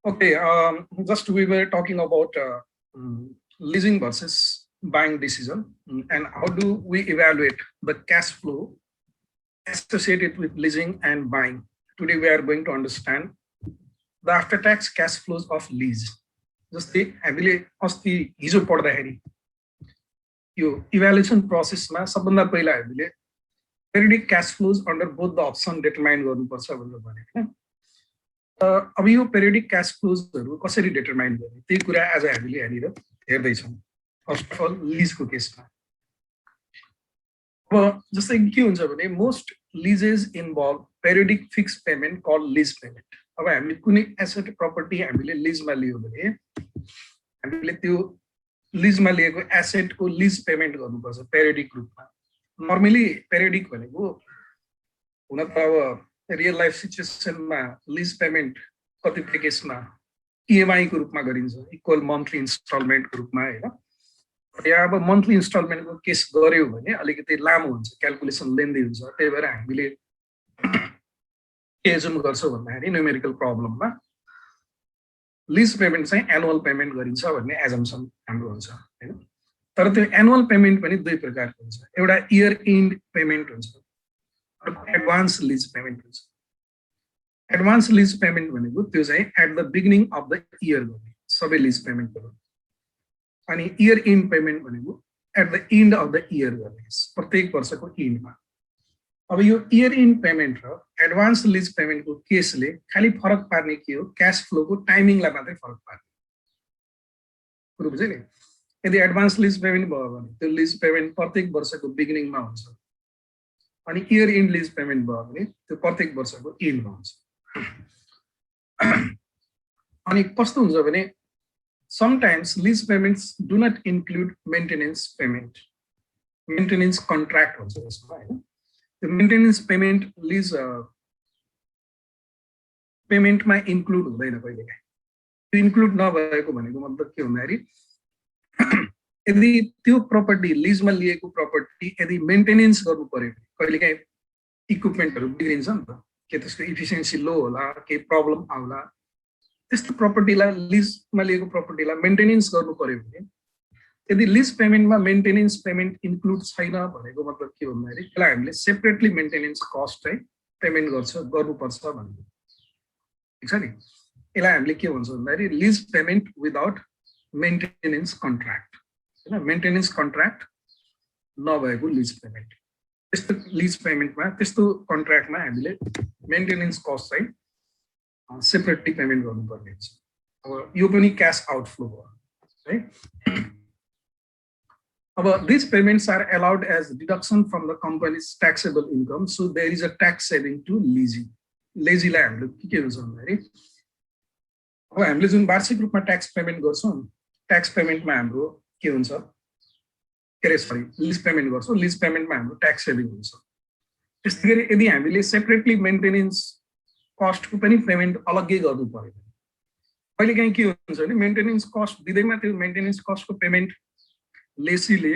Okay, just we were talking about leasing versus buying decision, and how do we evaluate the cash flow associated with leasing and buying. Today we are going to understand the after-tax cash flows of lease. जस्तै हामीले अस्ति हिजो पढ्दाखेरि यो evaluation प्रोसेसमा सबभन्दा पहिला हामीले periodic cash flows under both the option determine गर्नुपर्छ भनेर भनेको हैन। अब यो पेरियोडिक क्याश फ्लोजहरु कसरी डिटरमाइन गर्ने त्यही कुरा आज हामीले यहाँनिर हेर्दै छौं। फर्स्ट अफ अल लिजको केसमा अब जस्तै के हुन्छ भने most leases involve periodic fixed payment called lease payment. अब हामीले कुनै एसेट प्रपर्टी हामीले लिजमा लियो भने हामीले त्यो लिजमा लिएको एसेटको लिज पेमेन्ट गर्नुपर्छ पेरियोडिक रूपमा। नर्मली पेरियोडिक भनेको हुन त अब रियल लाइफ सिचुएसनमा लिज पेमेन्ट कतिपय केसमा ईएमआई को रूपमा गरिन्छ, इक्वल मन्थली इन्स्टलमेन्टको रूपमा हैन। या अब मन्थली इन्स्टलमेन्टको केस गर्यो भने अलिकति लामो हुन्छ, क्याल्कुलेसन लेन्दी हुन्छ। त्यही भएर हामीले के एजुम गर्छौं भन्दाखेरि न्युमेरिकल प्रब्लममा लीज पेमेन्ट चाहिँ एनुअल पेमेन्ट गरिन्छ भन्ने एजम्पसन हाम्रो हुन्छ हैन। तर त्यो एनुअल पेमेन्ट पनि दुई प्रकारको हुन्छ, एउटा इयर एन्ड पेमेन्ट हुन्छ, अर्को एडभान्स लीज पेमेन्ट हुन्छ। एडभान्स लीज पेमेन्ट भनेको त्यो चाहिँ at the beginning of the year गर्ने सबै लीज पेमेन्टहरु, अनि इयर एन्ड पेमेन्ट भनेको at the end of the year गर्ने प्रत्येक वर्षको एन्डमा। अब यो इयर एन्ड पेमेन्ट र एडभान्स लीज पेमेन्टको केसले खाली फरक पार्ने के हो, क्याश फ्लोको टाइमिङलाई मात्रै फरक पार्ने कुरो बुझ्यो नि। यदि एडभान्स लीज पेमेन्ट भयो भने त्यो लीज पेमेन्ट प्रत्येक वर्षको बिगिनिङमा हुन्छ, अनि इयर एन्ड लीज पेमेन्ट भयो भने त्यो प्रत्येक वर्षको एन्डमा हुन्छ। अनि कस्तो हुन्छ भने sometimes lease payments do not include maintenance payment, maintenance contract हुन्छ यसमा हैन। त्यो मेन्टेनेन्स पेमेन्ट लिज पेमेन्टमा इन्क्लुड हुँदैन कहिलेकाहीँ। त्यो इन्क्लुड नभएको भनेको मतलब के भन्दाखेरि यदि त्यो प्रपर्टी लिजमा लिएको प्रपर्टी यदि मेन्टेनेन्स गर्नु पर्यो भने कहिलेकाहीँ इक्विपमेन्टहरु बिग्रिन्छ नि त, के त्यसको इफिसिएन्सी लो होला, के प्रब्लम आउला, त्यस्तो प्रपर्टीलाई लिजमा लिएको प्रपर्टीलाई मेन्टेनेन्स गर्नु पर्यो भने यदि लिज पेमेन्टमा मेन्टेनेन्स पेमेन्ट इन्क्लुड छैन भनेको मतलब के भन्दाखेरि त्यसलाई हामीले सेपरेटली मेन्टेनेन्स कस्ट चाहिँ पेमेन्ट गर्नुपर्छ भन्ने ठीक छ नि। यसलाई हामीले के भन्छौँ भन्दाखेरि lease payment without maintenance contract हैन। मेन्टेनेन्स कन्ट्र्याक्ट नभएको लिज पेमेन्ट, त्यस्तो लिज पेमेन्टमा त्यस्तो कन्ट्र्याक्टमा हामीले मेन्टेनेन्स कस्ट चाहिँ सेपरेटली पेमेन्ट गर्नुपर्ने हुन्छ। अब यो पनि क्याश आउटफ्लो हो है। अब these payments are allowed as deduction from the company's taxable income, so there is a tax saving to lessee. Lessee लाई हामीले के हुन्छ भन्दाखेरि अब हामीले जुन वार्षिक रूपमा ट्याक्स पेमेन्ट गर्छौं, ट्याक्स पेमेन्टमा हाम्रो के हुन्छ के रे सरी लिज पेमेन्ट गर्छौं, लिज पेमेन्टमा हाम्रो ट्याक्स सेभिङ हुन्छ। त्यसैगरी यदि हामीले सेपरेटली मेन्टेनेन्स कस्टको पनि पेमेन्ट अलग्गै गर्नु पर्यो कहिलेकाहीँ के हुन्छ भने मेन्टेनेन्स कस्ट दिँदैमा त्यो मेन्टेनेन्स कस्टको पेमेन्ट लेसीले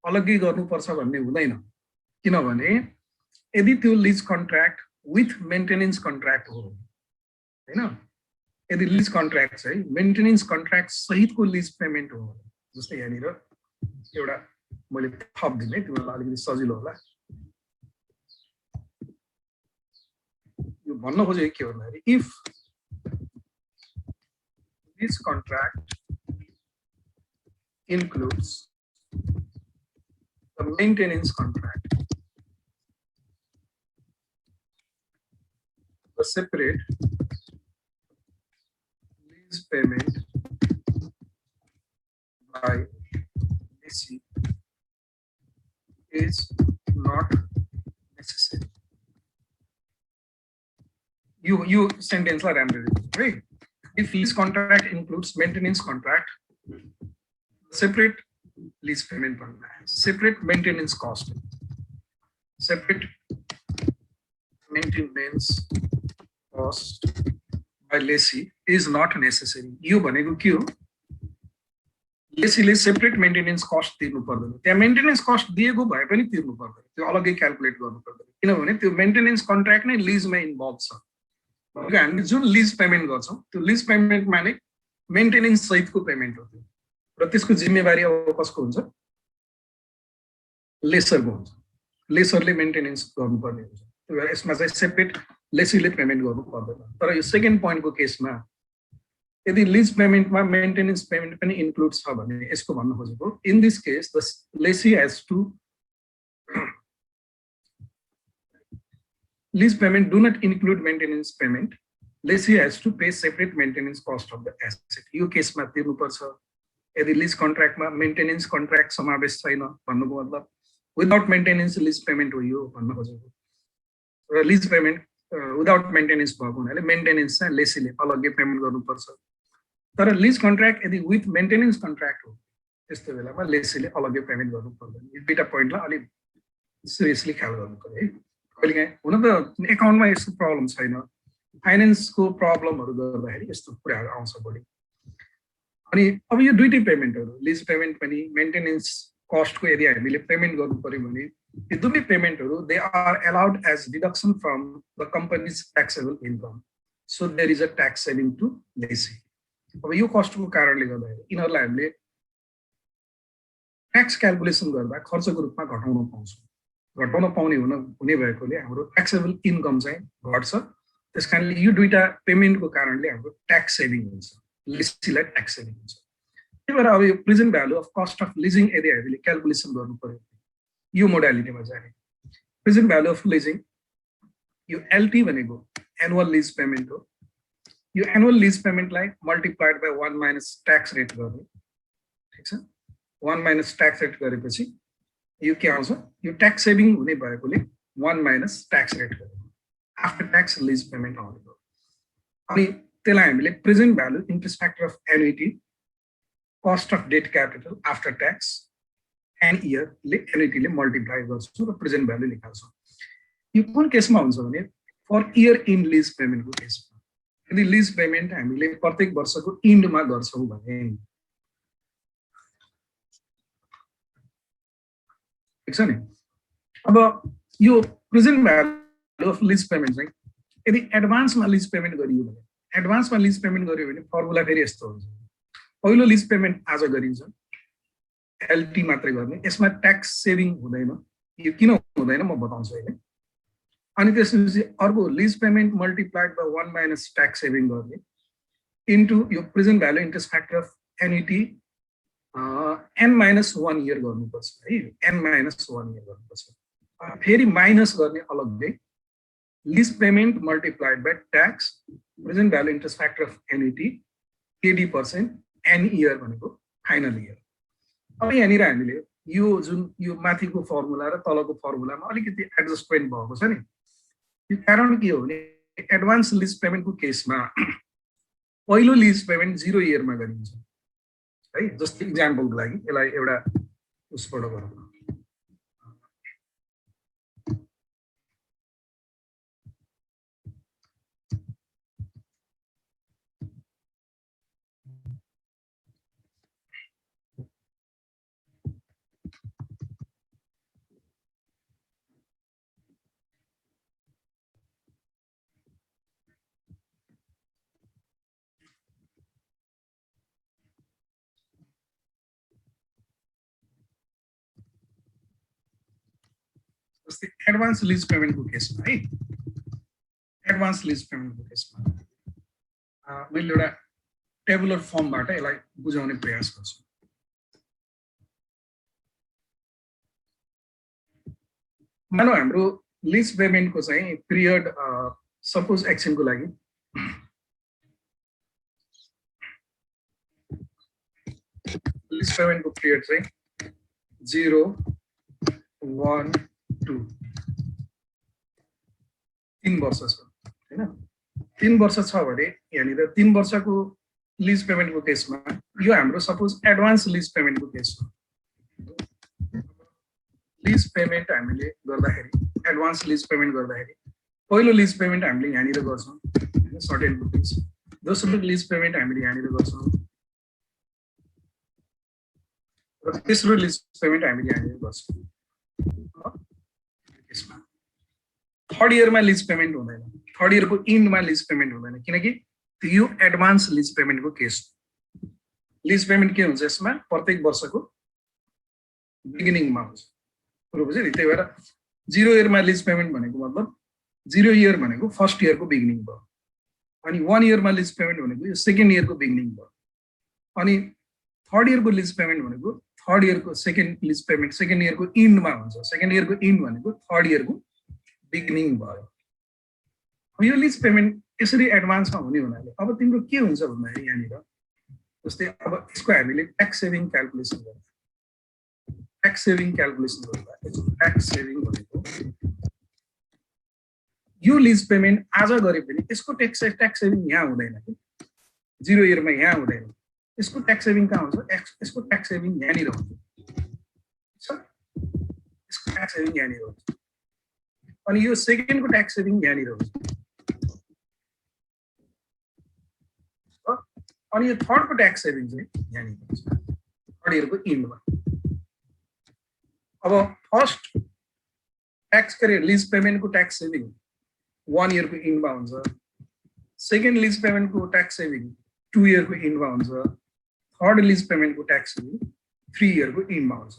अलग्गै गर्नुपर्छ भन्ने हुँदैन। किनभने यदि त्यो lease contract with maintenance contract हो हैन, यदि लिज कन्ट्र्याक्ट चाहिँ मेन्टेनेन्स कन्ट्र्याक्ट सहितको लिज पेमेन्ट हो, जस्तै यहाँनिर एउटा मैले थप दिने तिमीलाई अलिकति सजिलो होला। यो भन्न खोजेको के हो भन्दाखेरि if lease contract includes the maintenance contract, the separate lease payment by lessee is not necessary. You sentence la ramle right. If lease contract includes maintenance contract, separate lease payment बनना है, separate maintenance cost, separate maintenance cost by lessee is not necessary. यो भनेको के हो, लेसीले separate maintenance cost तिर्नु पर्दैन, त्यहाँ maintenance cost दिएको भए पनि तिर्नु पर्दैन, त्यो अलग्गै क्याल्कुलेट गर्नु पर्दैन। किनभने त्यो मेन्टेनेन्स कन्ट्र्याक्ट नै लिजमा इन्भल्भ छ हामीले जुन लिज पेमेन्ट गर्छौँ त्यो लिज पेमेन्ट माने मेन्टेनेन्स सहितको पेमेन्ट हो त्यो र त्यसको जिम्मेवारी अब कसको हुन्छ लेसरको हुन्छ लेसरले मेन्टेनेन्स गर्नुपर्ने हुन्छ त्यही भएर यसमा चाहिँ सेपरेट लेसीले पेमेन्ट गर्नु पर्दैन तर यो सेकेन्ड पोइन्टको केसमा यदि लिज पेमेन्टमा मेन्टेनेन्स पेमेन्ट पनि इन्क्लुड छ भने यसको भन्नु खोजेको in this case the lessee has to lease payment do not include maintenance payment. Lessee has to pay separate maintenance cost of the asset. यो केसमा तिर्नु पर्छ यदि लीज कन्ट्र्याक्टमा मेन्टेनेन्स कन्ट्र्याक्ट समावेश छैन भन्नुको मतलब विदाउट मेन्टेनेन्स लीज पेमेन्ट हो यो भन्न खोजेको र लीज पेमेन्ट विदाउट मेन्टेनेन्स भएको हुनाले मेन्टेनेन्स चाहिँ लेसीले अलग्गै पेमेन्ट गर्नुपर्छ तर लीज कन्ट्र्याक्ट यदि विथ मेन्टेनेन्स कन्ट्र्याक्ट हो त्यस्तो बेलामा लेसीले अलग्गै पेमेन्ट गर्नु पर्दैन यो दुईटा पोइन्टलाई अलिक सिरियसली ख्याल गर्नु पर्यो है कहिलेकाहीँ हुन त एकाउन्टमा यस्तो प्रब्लम छैन फाइनेन्सको प्रब्लमहरू गर्दाखेरि यस्तो कुराहरू आउँछ बढी अनि अब यो दुईटै पेमेन्टहरू लिज पेमेन्ट पनि मेन्टेनेन्स कस्टको यदि हामीले पेमेन्ट गर्नु पर्यो भने यो दुवै पेमेन्टहरू they are allowed as deduction from the company's taxable income so there is a tax saving to lessee अब यो कस्टको कारणले गर्दाखेरि यिनीहरूलाई हामीले ट्याक्स क्यालकुलेसन गर्दा खर्चको रूपमा घटाउन पाउँछौँ घटाउन पाउने हुने भएकोले हाम्रो ट्याक्सेबल इन्कम चाहिँ घट्छ त्यस कारणले यो दुईटा पेमेन्टको कारणले हाम्रो ट्याक्स सेभिङ हुन्छ लेसीलाई ट्याक्स सेभिङ हुन्छ त्यही भएर अब यो present value of cost of लिजिङ यदि हामीले क्यालकुलेसन गर्नु पर्यो यो मोडालिटीमा जाने प्रेजेन्ट भ्यालु अफ लिजिङ यो एलटी भनेको एनुअल लिज पेमेन्ट हो यो एनुअल लिज पेमेन्टलाई multiplied by 1 minus tax rate गर्ने ठिक छ 1 माइनस ट्याक्स रेट गरेपछि यो के आउँछ यो ट्याक्स सेभिङ हुने भएकोले 1 माइनस ट्याक्स रेट गरेको आफ्टर ट्याक्स लिज पेमेन्ट आउने हो अनि त्यसलाई हामीले present value interest factor of annuity cost of debt capital after tax and इयरले एन्युटीले मल्टिप्लाई गर्छौँ र प्रेजेन्ट भ्यालु निकाल्छौँ यो कुन केसमा हुन्छ भने फर इयर इन लिज पेमेन्टको केसमा यदि लिज पेमेन्ट हामीले प्रत्येक वर्षको इन्डमा गर्छौँ भने ठिक छ नि अब यो present value of lease payment चाहिँ यदि एडभान्समा लिज पेमेन्ट गरियो भने एडभान्समा लिज पेमेन्ट गर्यो भने फर्मुला फेरि यस्तो हुन्छ पहिलो लिज पेमेन्ट आज गरिन्छ एलटी मात्रै गर्ने यसमा ट्याक्स सेभिङ हुँदैन यो किन हुँदैन म बताउँछु अहिले अनि त्यसपछि अर्को lease payment multiplied by 1 minus tax saving गर्ने इन्टु यो present value interest factor of annuity n minus 1 year गर्नुपर्छ है n माइनस 1 इयर गर्नुपर्छ फेरि माइनस गर्ने अलग्गै lease payment multiplied by tax present value interest factor of annuity 80% n year भनेको final year अब यहाँनिर हामीले यो जुन यो माथिको फर्मुला र तलको फर्मुलामा अलिकति एडजस्टमेन्ट भएको छ नि यो कारण के हो भने एडभान्स लिज पेमेन्टको केसमा पहिलो लिज पेमेन्ट 0 इयरमा गरिन्छ है जस्तो इक्जाम्पलको लागि यसलाई एउटा उसबाट गरौँ जस्तै एडभान्स लिज पेमेन्टको केसमा है एडभान्स लिज पेमेन्टको केसमा मैले एउटा टेबुलर फर्मबाट यसलाई बुझाउने प्रयास गर्छु मानौ हाम्रो लिज पेमेन्टको चाहिँ पिरियड सपोज एक्सनको लागि लिज पेमेन्टको पिरियड चाहिँ 0 1 2 3 वर्ष छ हैन 3 वर्ष छ भने यहाँनिर 3 वर्षको लिज पेमेन्टको केसमा यो हाम्रो सपोज एडभान्स लिज पेमेन्टको केस हो लिज पेमेन्ट हामीले गर्दाखेरि एडभान्स लिज पेमेन्ट गर्दाखेरि पहिलो लिज पेमेन्ट हामीले यहाँनिर गर्छौँ सर्टेन रुपिस दोस्रो लिज पेमेन्ट हामीले यहाँनिर गर्छौँ र तेस्रो लिज पेमेन्ट हामीले यहाँनिर गर्छौँ थर्ड इयरमा लिज पेमेन्ट हुँदैन थर्ड इयरको इन्डमा लिज पेमेन्ट हुँदैन किनकि यो एडभान्स लिज पेमेन्टको केस लिज पेमेन्ट के हुन्छ यसमा प्रत्येक वर्षको बिगिनिङमा हुन्छ कुरो बुझ्यो नि त्यही भएर 0 इयरमा लिज पेमेन्ट भनेको मतलब 0 इयर भनेको फर्स्ट इयरको बिगिनिङ भयो अनि 1 इयरमा लिज पेमेन्ट भनेको यो सेकेन्ड इयरको बिगिनिङ भयो अनि थर्ड इयरको लिज पेमेन्ट भनेको थर्ड इयरको सेकेन्ड लिज पेमेन्ट सेकेन्ड इयरको इन्डमा हुन्छ सेकेन्ड इयरको इन्ड भनेको थर्ड इयरको बिगिनिङ भयो यो लिज पेमेन्ट यसरी एडभान्समा हुने हुनाले अब तिम्रो के हुन्छ भन्दाखेरि यहाँनिर जस्तै अब यसको हामीले ट्याक्स सेभिङ क्याल्कुलेसन गर्दा ट्याक्स सेभिङ क्याल्कुलेसन गर्दा ट्याक्स सेभिङ भनेको यो लिज पेमेन्ट आज गरे पनि यसको ट्याक्स सेभिङ यहाँ हुँदैन कि 0 इयरमा यहाँ हुँदैन यसको ट्याक्स सेभिङ कहाँ हुन्छ यसको ट्याक्स सेभिङ यहाँनिर हुन्छ यसको ट्याक्स सेभिङ यहाँनिर हुन्छ अनि यो सेकेन्डको ट्याक्स सेभिङ यहाँनिर हुन्छ अनि यो थर्डको ट्याक्स सेभिङ चाहिँ यहाँनिर हुन्छ थर्ड इयरको इन्डमा अब फर्स्ट ट्याक्स के अरे लिज पेमेन्टको ट्याक्स सेभिङ 1 इयरको इन्डमा हुन्छ सेकेन्ड लिज पेमेन्टको ट्याक्स सेभिङ 2 इयरको इन्डमा हुन्छ थर्ड लिज पेमेन्टको ट्याक्स सेभिङ 3 इयरको इन्डमा हुन्छ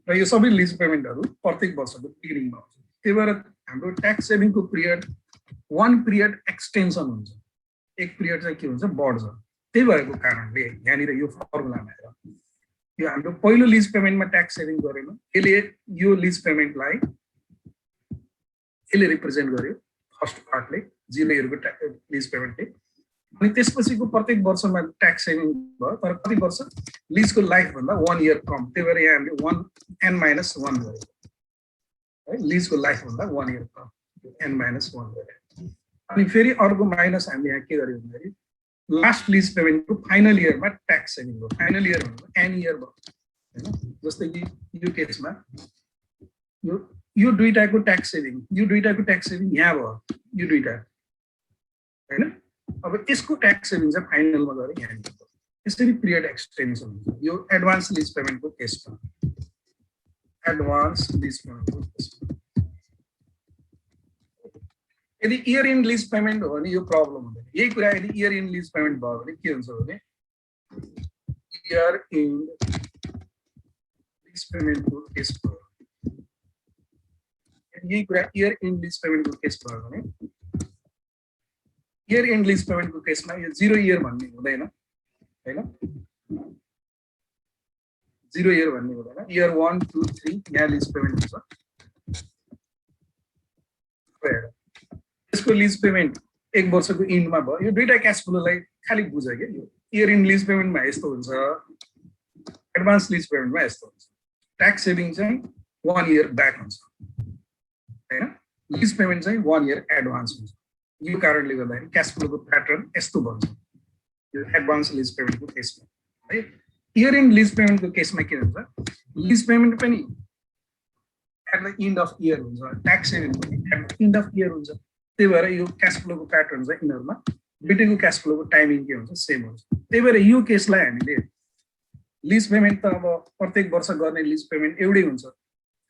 र यो सबै लिज पेमेन्टहरू प्रत्येक वर्षको बिगिनिङमा हुन्छ त्यही भएर हाम्रो ट्याक्स सेभिङको पिरियड 1 पिरियड एक्सटेन्सन हुन्छ एक पिरियड चाहिँ के हुन्छ बढ्छ त्यही भएको कारणले यहाँनिर यो फर्मुलामा हेर यो हाम्रो पहिलो लिज पेमेन्टमा ट्याक्स सेभिङ गरेन यसले यो लिज पेमेन्टलाई यसले रिप्रेजेन्ट गर्यो फर्स्ट पार्टले 0 इयरको लिज पेमेन्टले अनि त्यसपछिको प्रत्येक वर्षमा ट्याक्स सेभिङ भयो तर प्रति वर्ष लिजको लाइफ भन्दा 1 इयर कम त्यही भएर यहाँ हामीले 1n-1 गर्यो है लिजको लाइफ भन्दा 1 इयर कम n-1 गर्यो अनि फेरि अर्को माइनस हामीले यहाँ के गर्यो भन्दाखेरि लास्ट लिज पेमेन्टको फाइनल इयरमा ट्याक्स सेभिङ भयो फाइनल इयर भनेको एन इयर भयो हैन जस्तै कि यो केसमा यो दुईटाको ट्याक्स सेभिङ यहाँ भयो यो दुईटा हैन अब यसको ट्याक्स सेभिङ चाहिँ फाइनलमा गरे यहाँ भयो यसरी पिरियड एक्सटेन्सन हुन्छ यो एडभान्स लिज पेमेन्टको केसमा एडभान्स लिज पेमेन्टको केसमा यदि इयर इन लिज पेमेन्ट हो भने यो प्रब्लम हुँदैन यही कुरा यदि इयर इन लिज पेमेन्ट भयो भने के हुन्छ भने इयर इन लिज पेमेन्टको केस भयो यही कुरा इयर इन लिज पेमेन्टको केस भयो भने इयर इन लिज पेमेन्टको केसमा यो 0 इयर भन्ने हुँदैन हैन 0 इयर भन्ने हुँदैन इयर 1 2 3 यहाँ लिज पेमेन्ट हुन्छ यसको लिज पेमेन्ट एक वर्षको इन्डमा भयो यो दुईटा क्याश फ्लोलाई खाली बुझ के यो इयर इन लिज पेमेन्टमा यस्तो हुन्छ एडभान्स लिज पेमेन्टमा यस्तो हुन्छ ट्याक्स सेभिङ चाहिँ 1 इयर ब्याक हुन्छ हैन लिज पेमेन्ट चाहिँ 1 इयर एडभान्स हुन्छ यो कारणले गर्दाखेरि क्याश फ्लोको प्याटर्न यस्तो बन्छ यो एडभान्स लिज पेमेन्टको केसमा है इयर इन लिज पेमेन्टको केसमा के हुन्छ लिज पेमेन्ट पनि at the end of year हुन्छ ट्याक्स सेभिङ पनि at the end of year हुन्छ त्यही भएर यो क्याश फ्लोको प्याटर्न चाहिँ यिनीहरुमा दुईटैको क्याश फ्लोको टाइमिङ के हुन्छ सेम हुन्छ त्यही भएर यो केसलाई हामीले लिज पेमेन्ट त अब प्रत्येक वर्ष गर्ने लिज पेमेन्ट एउटै हुन्छ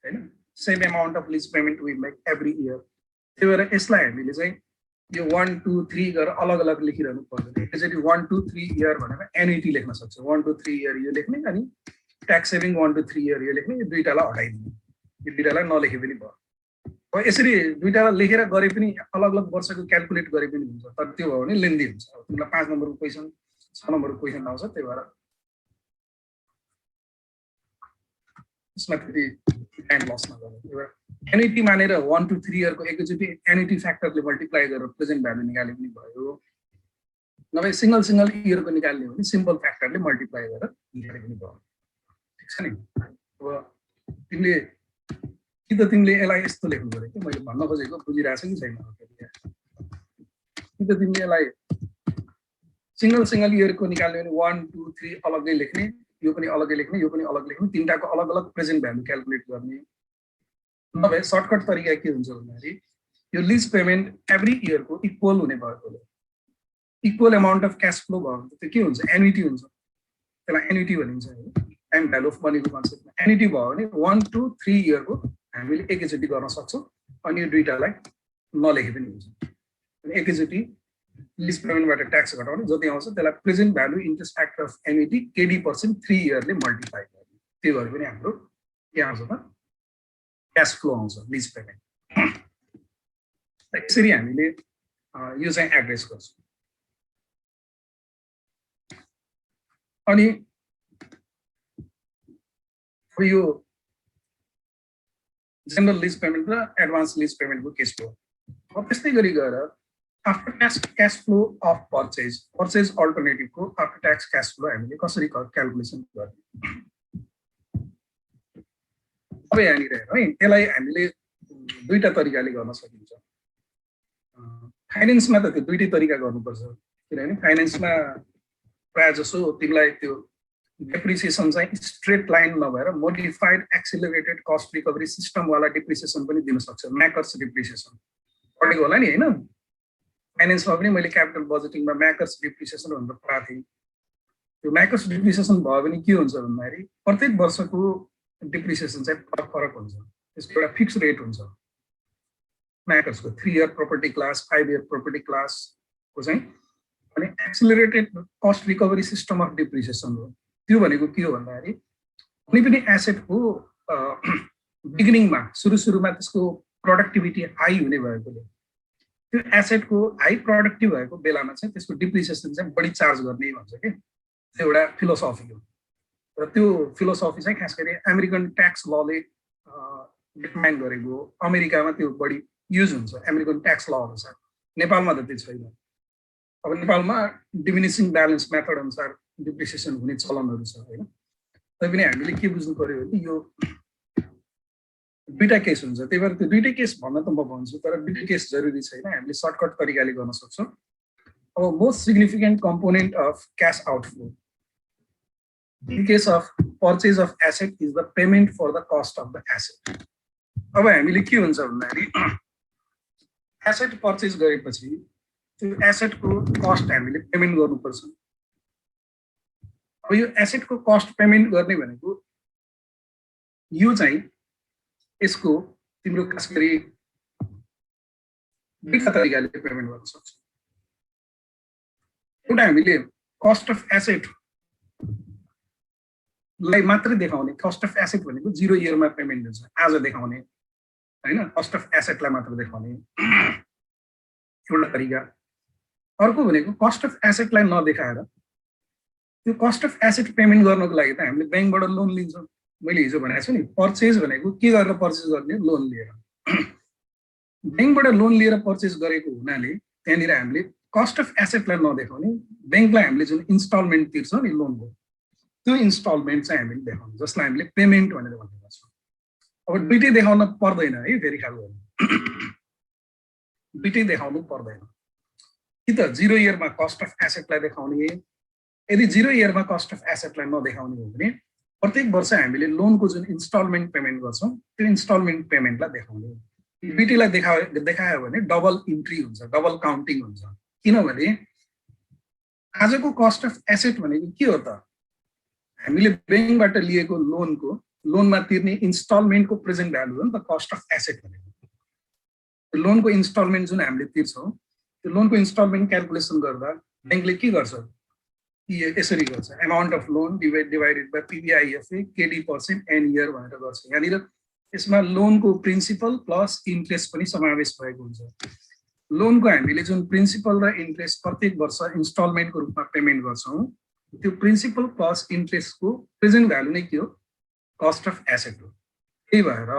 हैन same amount of lease payment we make every year त्यही भएर यसलाई हामीले चाहिँ यो 1 2 3 गरेर अलग अलग लेखिरहनु पर्दैन एकैचोटि 1 2 3 इयर भनेर एन्युटी लेख्न सक्छ 1 2 3 इयर यो लेख्ने अनि ट्याक्स सेभिङ 1 2 3 इयर यो लेख्ने यो दुईटालाई हटाइदिने यो दुईटालाई नलेखे पनि भयो अब यसरी दुईटालाई लेखेर गरे पनि अलग अलग वर्षको क्याल्कुलेट गरे पनि हुन्छ तर त्यो भयो भने लेन्दी हुन्छ अब तिमीलाई 5 नम्बरको क्वेशन 6 नम्बरको क्वेशन आउँछ त्यही भएर यसमा फेरि टाइम लस नगर्नु त्यही भएर एन्युटी मानेर 1 2 3 इयरको एकैचोटि एन्युटी फ्याक्टरले मल्टिप्लाई गरेर प्रेजेन्ट भ्यालु निकाले पनि भयो नभए सिंगल इयरको निकाल्ने हो भने सिम्पल फ्याक्टरले मल्टिप्लाई गरेर निकाले पनि भयो ठीक छ नि अब तिमीले कि त तिमीले यसलाई यस्तो लेख्नु पर्यो कि मैले भन्न खोजेको बुझिरहेको छु कि छैन कि त तिमीले यसलाई सिंगल इयरको निकाल्ने भने 1 2 3 अलग्गै लेख्ने यो पनि अलग्गै लेख्ने यो पनि अलग लेख्ने तीनटाको अलग अलग प्रेजेन्ट भ्यालु क्याल्कुलेट गर्ने नभए सर्टकट तरिका के हुन्छ भन्दाखेरि यो लिज पेमेन्ट एभ्री इयरको इक्वल हुने भएकोले equal amount of cash flow भयो भने त्यो के हुन्छ एन्युटी हुन्छ त्यसलाई एन्युटी भनिन्छ हैन टाइम भ्यालु अफ मनीको कन्सेप्टमा एन्युटी भयो भने 1 2 3 इयरको हामीले एकैचोटि गर्न सक्छौँ अनि यो दुईटालाई नलेखे पनि हुन्छ एकैचोटि लिज पेमेन्टबाट ट्याक्स घटाउने जति आउँछ त्यसलाई present value interest factor of annuity KD% 3 इयरले मल्टिप्लाई गर्ने त्यो गरे पनि हाम्रो के आउँछ त क्याश फ्लो आउँछ लिज पेमेन्ट यसरी हामीले यो चाहिँ एड्रेस गर्छौँ अनि यो जनरल लिज पेमेन्ट र एडभान्स लिज पेमेन्टको केस हो त्यस्तै गरी गएर after cash flow of purchase अल्टरनेटिभको आफ्टर ट्याक्स क्याश फ्लो हामीले कसरी क्यालकुलेसन गर्ने अब यहाँनिर है त्यसलाई हामीले दुईटा तरिकाले गर्न सकिन्छ फाइनेन्समा त त्यो दुईटै तरिका गर्नुपर्छ किनभने फाइनेन्समा प्रायः जसो तिमीलाई त्यो डेप्रिसिएसन चाहिँ स्ट्रेट लाइन नभएर मोडिफाइड एक्सिलरेटेड कस्ट रिकभरी सिस्टमवाला डिप्रिसिएसन पनि दिन सक्छ म्याकर्स डिप्रिसिएसन पढेको होला नि होइन फाइनेन्समा पनि मैले क्यापिटल बजेटिङमा म्याकर्स डिप्रिसिएसन भनेर पढाएको थिएँ त्यो म्याकर्स डिप्रिसिएसन भयो भने के हुन्छ भन्दाखेरि प्रत्येक वर्षको डिप्रिसिएसन चाहिँ फरक फरक हुन्छ त्यसको एउटा फिक्स रेट हुन्छ म्याकर्सको 3 year property class 5 year property क्लासको चाहिँ अनि accelerated cost recovery system of depreciation हो त्यो भनेको के हो भन्दाखेरि कुनै पनि एसेटको बिगिनिङमा सुरुमा त्यसको प्रोडक्टिभिटी हाई हुने भएकोले त्यो एसेटको हाई प्रोडक्टिभ भएको बेलामा चाहिँ त्यसको डिप्रिसिएसन चाहिँ बढी चार्ज गर्ने भन्छ कि त्यो एउटा फिलोसफी हो र त्यो फिलोसफी चाहिँ खास गरी अमेरिकन ट्याक्स लले डिफाइन गरेको अमेरिकामा त्यो बढी युज हुन्छ अमेरिकन ट्याक्स ल अनुसार नेपालमा त त्यो छैन अब नेपालमा डिमिनिसिङ ब्यालेन्स मेथड अनुसार डिप्रिसिएसन हुने चलनहरू छ होइन तैपनि हामीले के बुझ्नु पर्यो भने यो दुईटा केस हुन्छ त्यही भएर त्यो दुईटै केस भन्न त म भन्छु तर दुईटै केस जरुरी छैन हामीले सर्टकट तरिकाले गर्न सक्छौँ अब most significant component of cash outflow in case of purchase of asset is the payment for the cost of the asset अब हामीले के हुन्छ भन्दाखेरि एसेट पर्चेज गरेपछि त्यो एसेटको कस्ट हामीले पेमेन्ट गर्नुपर्छ अब यो एसेटको कस्ट पेमेन्ट गर्ने भनेको यो चाहिँ यसको तिम्रो खास गरी दुईटा तरिकाले पेमेन्ट गर्न सक्छौ एउटा हामीले कस्ट अफ एसेट लाई मात्रै देखाउने कस्ट अफ एसेट भनेको 0 इयरमा पेमेन्ट हुन्छ आज देखाउने हैन कस्ट अफ एसेटलाई मात्र देखाउने एउटा तरिका अर्को भनेको कस्ट अफ एसेटलाई नदेखाएर त्यो कस्ट अफ एसेट पेमेन्ट गर्नको लागि त हामीले बैंकबाट लोन लिन्छौँ मैले हिजो भनेको छु नि पर्चेज भनेको के गरेर पर्चेज गर्ने लोन लिएर बैंकबाट लोन लिएर पर्चेज गरेको हुनाले त्यहाँनिर हामीले कस्ट अफ एसेटलाई नदेखाउने बैंकलाई हामीले जुन इन्स्टलमेन्ट तिर्छौँ नि लोनको त्यो इन्स्टलमेन्ट चाहिँ हामीले देखाउनु जसलाई हामीले पेमेन्ट भनेर भन्ने गर्छौँ अब दुईटै देखाउन पर्दैन है फेरि ख्याल गर्नु दुईटै देखाउनु पर्दैन कि त 0 इयरमा कस्ट अफ एसेटलाई देखाउने यदि 0 इयरमा कस्ट अफ एसेटलाई नदेखाउने हो भने प्रत्येक वर्ष हामीले लोनको जुन इन्स्टलमेन्ट पेमेन्ट गर्छौँ त्यो इन्स्टलमेन्ट पेमेन्टलाई देखाउने दुईटैलाई देखायो भने डबल इन्ट्री हुन्छ डबल काउन्टिङ हुन्छ किनभने आजको कस्ट अफ एसेट भनेको के हो त हामीले बैंकबाट लिएको लोनमा तिर्ने इन्स्टलमेन्टको प्रेजेन्ट भ्यालु हो नि त कस्ट अफ एसेट भनेको लोनको इन्स्टलमेन्ट जुन हामीले तिर्छौँ त्यो लोनको इन्स्टलमेन्ट क्यालकुलेसन गर्दा बैंकले के गर्छ यसरी गर्छ amount of loan divided by PVIFA KD% n year भनेर गर्छ यहाँनिर यसमा लोनको प्रिन्सिपल प्लस इन्ट्रेस्ट पनि समावेश भएको हुन्छ लोनको हामीले जुन प्रिन्सिपल र इन्ट्रेस्ट प्रत्येक वर्ष इन्स्टलमेन्टको रूपमा पेमेन्ट गर्छौँ त्यो प्रिन्सिपल प्लस इन्ट्रेस्टको प्रेजेन्ट भ्यालु नै के हो कस्ट अफ एसेट हो त्यही भएर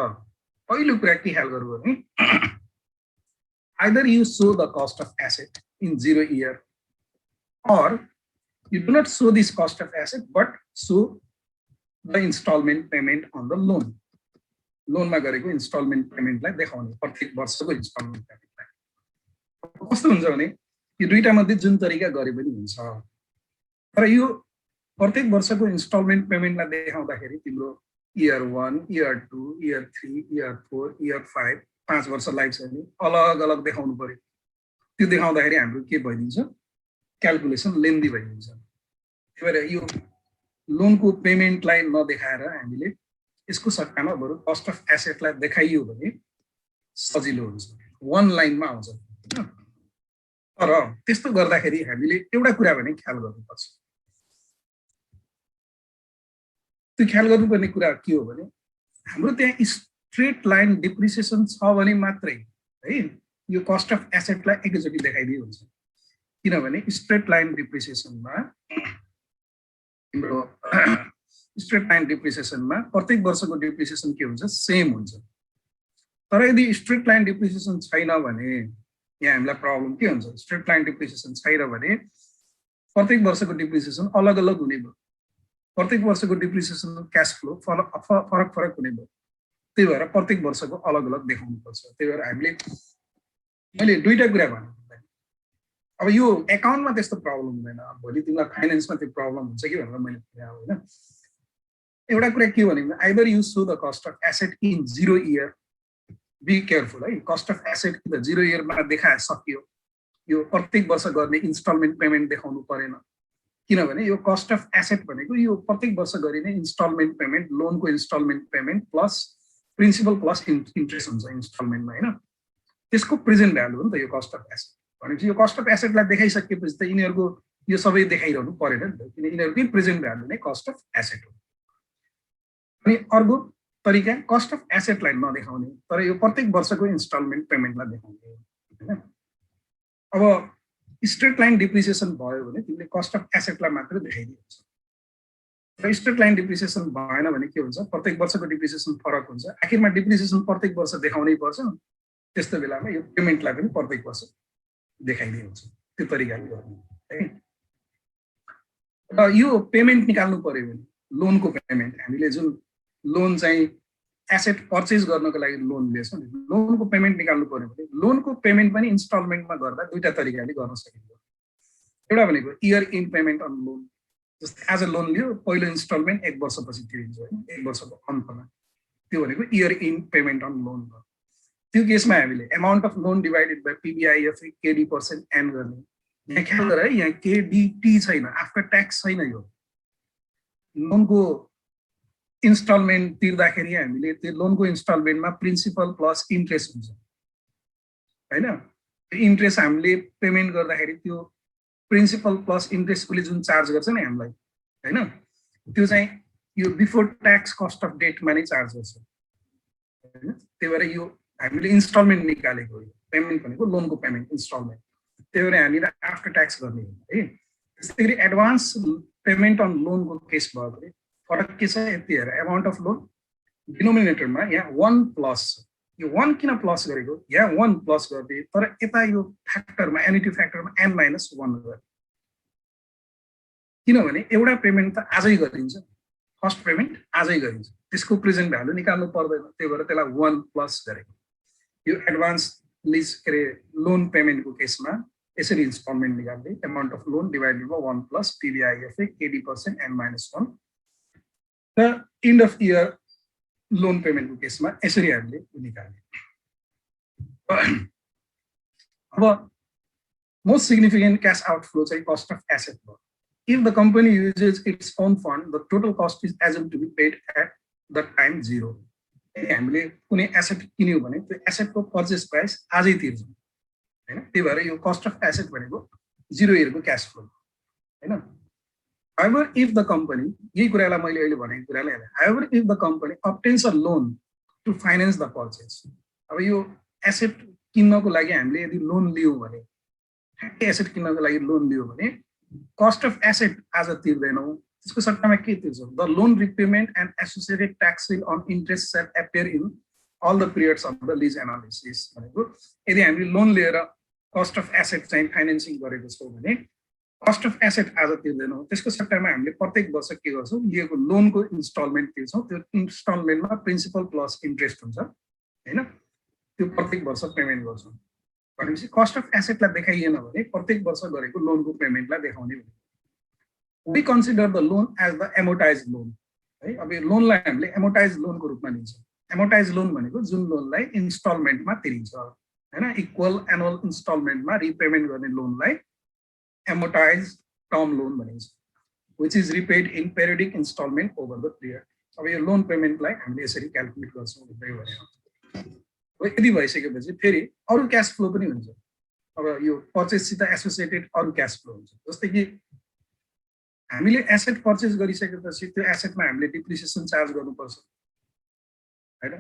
पहिलो कुरा के ख्याल गर्नु भने either you show the cost of asset in 0 year or you do not show this cost of asset but show the installment payment on the loan मा गरेको इन्स्टलमेन्ट पेमेन्टलाई देखाउने प्रत्येक वर्षको इन्स्टलमेन्ट पेमेन्टलाई कस्तो हुन्छ भने यो दुईटा मध्ये जुन तरिका गरे पनि हुन्छ तर यो प्रत्येक वर्षको इन्स्टलमेन्ट पेमेन्टलाई देखाउँदाखेरि तिम्रो year 1 year 2 year 3 year 4 year 5 5 वर्ष लाइफ छ नि अलग अलग देखाउनु पर्यो त्यो देखाउँदाखेरि हाम्रो के भइदिन्छ क्यालकुलेसन लेन्दी भइदिन्छ त्यही भएर यो लोनको पेमेन्टलाई नदेखाएर हामीले यसको सट्टामा बरु कस्ट अफ एसेटलाई देखाइयो भने सजिलो हुन्छ वन लाइनमा आउँछ तर त्यस्तो गर्दाखेरि हामीले एउटा कुरा भने ख्याल गर्नुपर्छ। त्यो ख्याल गर्नुपर्ने कुरा के हो भने हाम्रो त्यहाँ स्ट्रेट लाइन डिप्रिसिएसन छ भने मात्रै है यो कस्ट अफ एसेटलाई एकैचोटि देखाइदिए हुन्छ। किनभने स्ट्रेट लाइन डिप्रिसिएसनमा तिम्रो स्ट्रेट लाइन डिप्रिसिएसनमा प्रत्येक वर्षको डिप्रिसिएसन के हुन्छ सेम हुन्छ। तर यदि स्ट्रेट लाइन डिप्रिसिएसन छैन भने यहाँ हामीलाई प्रब्लम के हुन्छ, स्ट्रेट लाइन डिप्रिसिएसन छैन भने प्रत्येक वर्षको डिप्रिसिएसन अलग अलग हुने भयो। प्रत्येक वर्षको डिप्रिसिएसन क्यास फ्लो फरक हुने भयो। त्यही भएर प्रत्येक वर्षको अलग अलग देखाउनु पर्छ। त्यही भएर हामीले मैले दुईटा कुरा भने अब यो एकाउन्टमा त्यस्तो प्रब्लम हुँदैन, भोलि तिमीलाई फाइनेन्समा त्यो प्रब्लम हुन्छ कि भनेर मैले भने होइन। एउटा कुरा के भने either you show the cost of asset in 0 year, be careful है, कस्ट अफ एसेट इन 0 इयरमा देखाए सकियो, यो प्रत्येक वर्ष गर्ने इन्स्टलमेन्ट पेमेन्ट देखाउनु परेन। किनभने यो कस्ट अफ एसेट भनेको यो प्रत्येक वर्ष गरिने इन्स्टलमेन्ट पेमेन्ट, लोनको instalment payment plus principal plus interest हुन्छ इन्स्टलमेन्टमा होइन। त्यसको प्रेजेन्ट भ्यालु हो नि त यो कस्ट अफ एसेट भनेपछि। यो कस्ट अफ एसेटलाई देखाइसकेपछि त यिनीहरूको यो सबै देखाइरहनु परेन नि त, किन यिनीहरूकै प्रेजेन्ट भ्यालु नै कस्ट अफ एसेट हो। अनि अर्को तरिका कस्ट अफ एसेटलाई नदेखाउने तर यो प्रत्येक वर्षको इन्स्टलमेन्ट पेमेन्टलाई देखाउने होइन। अब स्ट्रेट लाइन डिप्रिसिएसन भयो भने तिमीले कस्ट अफ एसेटलाई मात्र देखाइदिन्छ। र स्ट्रेट लाइन डिप्रिसिएसन भएन भने के हुन्छ, प्रत्येक वर्षको डिप्रिसिएसन फरक हुन्छ। आखिरमा डिप्रिसिएसन प्रत्येक वर्ष देखाउनै पर्छ, त्यस्तो बेलामा यो पेमेन्टलाई पनि प्रत्येक वर्ष देखाइदिए हुन्छ। त्यो तरिकाले गर्ने है। र यो पेमेन्ट निकाल्नु पर्यो भने लोनको पेमेन्ट, हामीले जुन लोन चाहिँ एसेट पर्चेज गर्नको लागि लोन लिएछौँ नि, लोनको पेमेन्ट निकाल्नु पर्यो भने लोनको पेमेन्ट पनि इन्स्टलमेन्टमा गर्दा दुईटा तरिकाले गर्न सकिन्छ। एउटा भनेको year end payment on loan, जस्तै आज लोन लियो पहिलो इन्स्टलमेन्ट 1 वर्षपछि तिरिन्छ होइन, 1 वर्षको अन्तमा, त्यो भनेको year end payment on loan हो। त्यो केसमा हामीले amount of loan divided by PBIF KD% n गर्ने। यहाँ ख्याल गर है, यहाँ KDT छैन, आफ्टर ट्याक्स छैन। यो लोनको इन्स्टलमेन्ट तिर्दाखेरि हामीले त्यो लोनको इन्स्टलमेन्टमा प्रिन्सिपल प्लस इन्ट्रेस्ट हुन्छ होइन। त्यो इन्ट्रेस्ट हामीले पेमेन्ट गर्दाखेरि त्यो प्रिन्सिपल प्लस इन्ट्रेस्टले जुन चार्ज गर्छ नि हामीलाई होइन, त्यो चाहिँ यो बिफोर ट्याक्स कस्ट अफ डेटमा नै चार्ज गर्छ होइन। त्यही भएर यो हामीले इन्स्टलमेन्ट निकालेको हो, पेमेन्ट भनेको लोनको पेमेन्ट इन्स्टलमेन्ट, त्यही भएर हामीले आफ्टर ट्याक्स गर्ने है। त्यसै गरी एडभान्स पेमेन्ट अन लोनको केस भयो भने फरक के छ यति हेर, एमाउन्ट अफ लोन डिनोमिनेटरमा यहाँ 1 प्लस, यो 1 किन प्लस गरेको, यहाँ 1 प्लस गरिदिए तर यता यो फ्याक्टरमा एन्युटी फ्याक्टरमा n-1 गरे। किनभने एउटा पेमेन्ट त आजै गरिन्छ, फर्स्ट पेमेन्ट आजै गरिन्छ, त्यसको प्रेजेन्ट भ्यालु निकाल्नु पर्दैन, त्यही भएर त्यसलाई 1 प्लस गरेको। यो एडभान्स लिज के अरे लोन पेमेन्टको केसमा यसरी इन्स्टलमेन्ट निकाल्दै amount of loan divided by 1 plus PBIFA KD% n-1 र एन्ड अफ इयर लोन पेमेन्टको केसमा यसरी हामीले निकाल्ने। अब मोस्ट सिग्निफिकेन्ट क्यास आउटफ्लो चाहिँ कस्ट अफ एसेट हो। If the company uses its own fund the total cost is assumed to be paid at the time 0। हामीले कुनै एसेट किन्यौँ भने त्यो एसेटको पर्चेस प्राइस आजै तिर्छौँ होइन। त्यही भएर यो कस्ट अफ एसेट भनेको 0 इयरको क्यास फ्लो होइन। However, if the company, यही कुरालाई मैले अहिले भनेको कुरालाई, however, if the company obtains a loan to finance the purchase, अब यो एसेट किन्नको लागि हामीले यदि लोन लियौँ भने, एसेट किन्नको लागि लोन लियौँ भने कस्ट अफ एसेट आज तिर्दैनौँ, त्यसको सट्टामा के तिर्छौँ, the loan repayment and associated tax will on interest sell appear in all the periods of the lease analysis भनेको यदि हामीले लोन लिएर कस्ट अफ एसेट चाहिँ फाइनेन्सिङ गरेको छौँ भने कस्ट अफ एसेट आज तिर्दैनौँ, त्यसको सट्टामा हामीले प्रत्येक वर्ष के गर्छौँ, लिएको लोनको इन्स्टलमेन्ट तिर्छौँ, त्यो इन्स्टलमेन्टमा प्रिन्सिपल प्लस इन्ट्रेस्ट हुन्छ होइन, त्यो प्रत्येक वर्ष पेमेन्ट गर्छौँ। भनेपछि कस्ट अफ एसेटलाई देखाइएन भने प्रत्येक वर्ष गरेको लोनको पेमेन्टलाई देखाउने। We consider the loan as the amortize loan है। अब यो लोनलाई हामीले एमोटाइज लोनको रूपमा लिन्छौँ। एमोटाइज लोन भनेको जुन लोनलाई इन्स्टलमेन्टमा तिरिन्छ होइन, इक्वल एनुअल इन्स्टलमेन्टमा रिपेमेन्ट गर्ने लोनलाई amortized term loan भनिन्छ, which is repaid in periodic installment over the period। अब यो लोन पेमेन्टलाई हामीले यसरी क्याल्कुलेट गर्छौँ भन्दै भने यदि भइसकेपछि फेरि अरू क्यास फ्लो पनि हुन्छ। अब यो पर्चेससित एसोसिएटेड अरू क्यास फ्लो हुन्छ। जस्तै कि हामीले एसेट पर्चेस गरिसकेपछि त्यो एसेटमा हामीले डिप्रिसिएसन चार्ज गर्नुपर्छ हैन,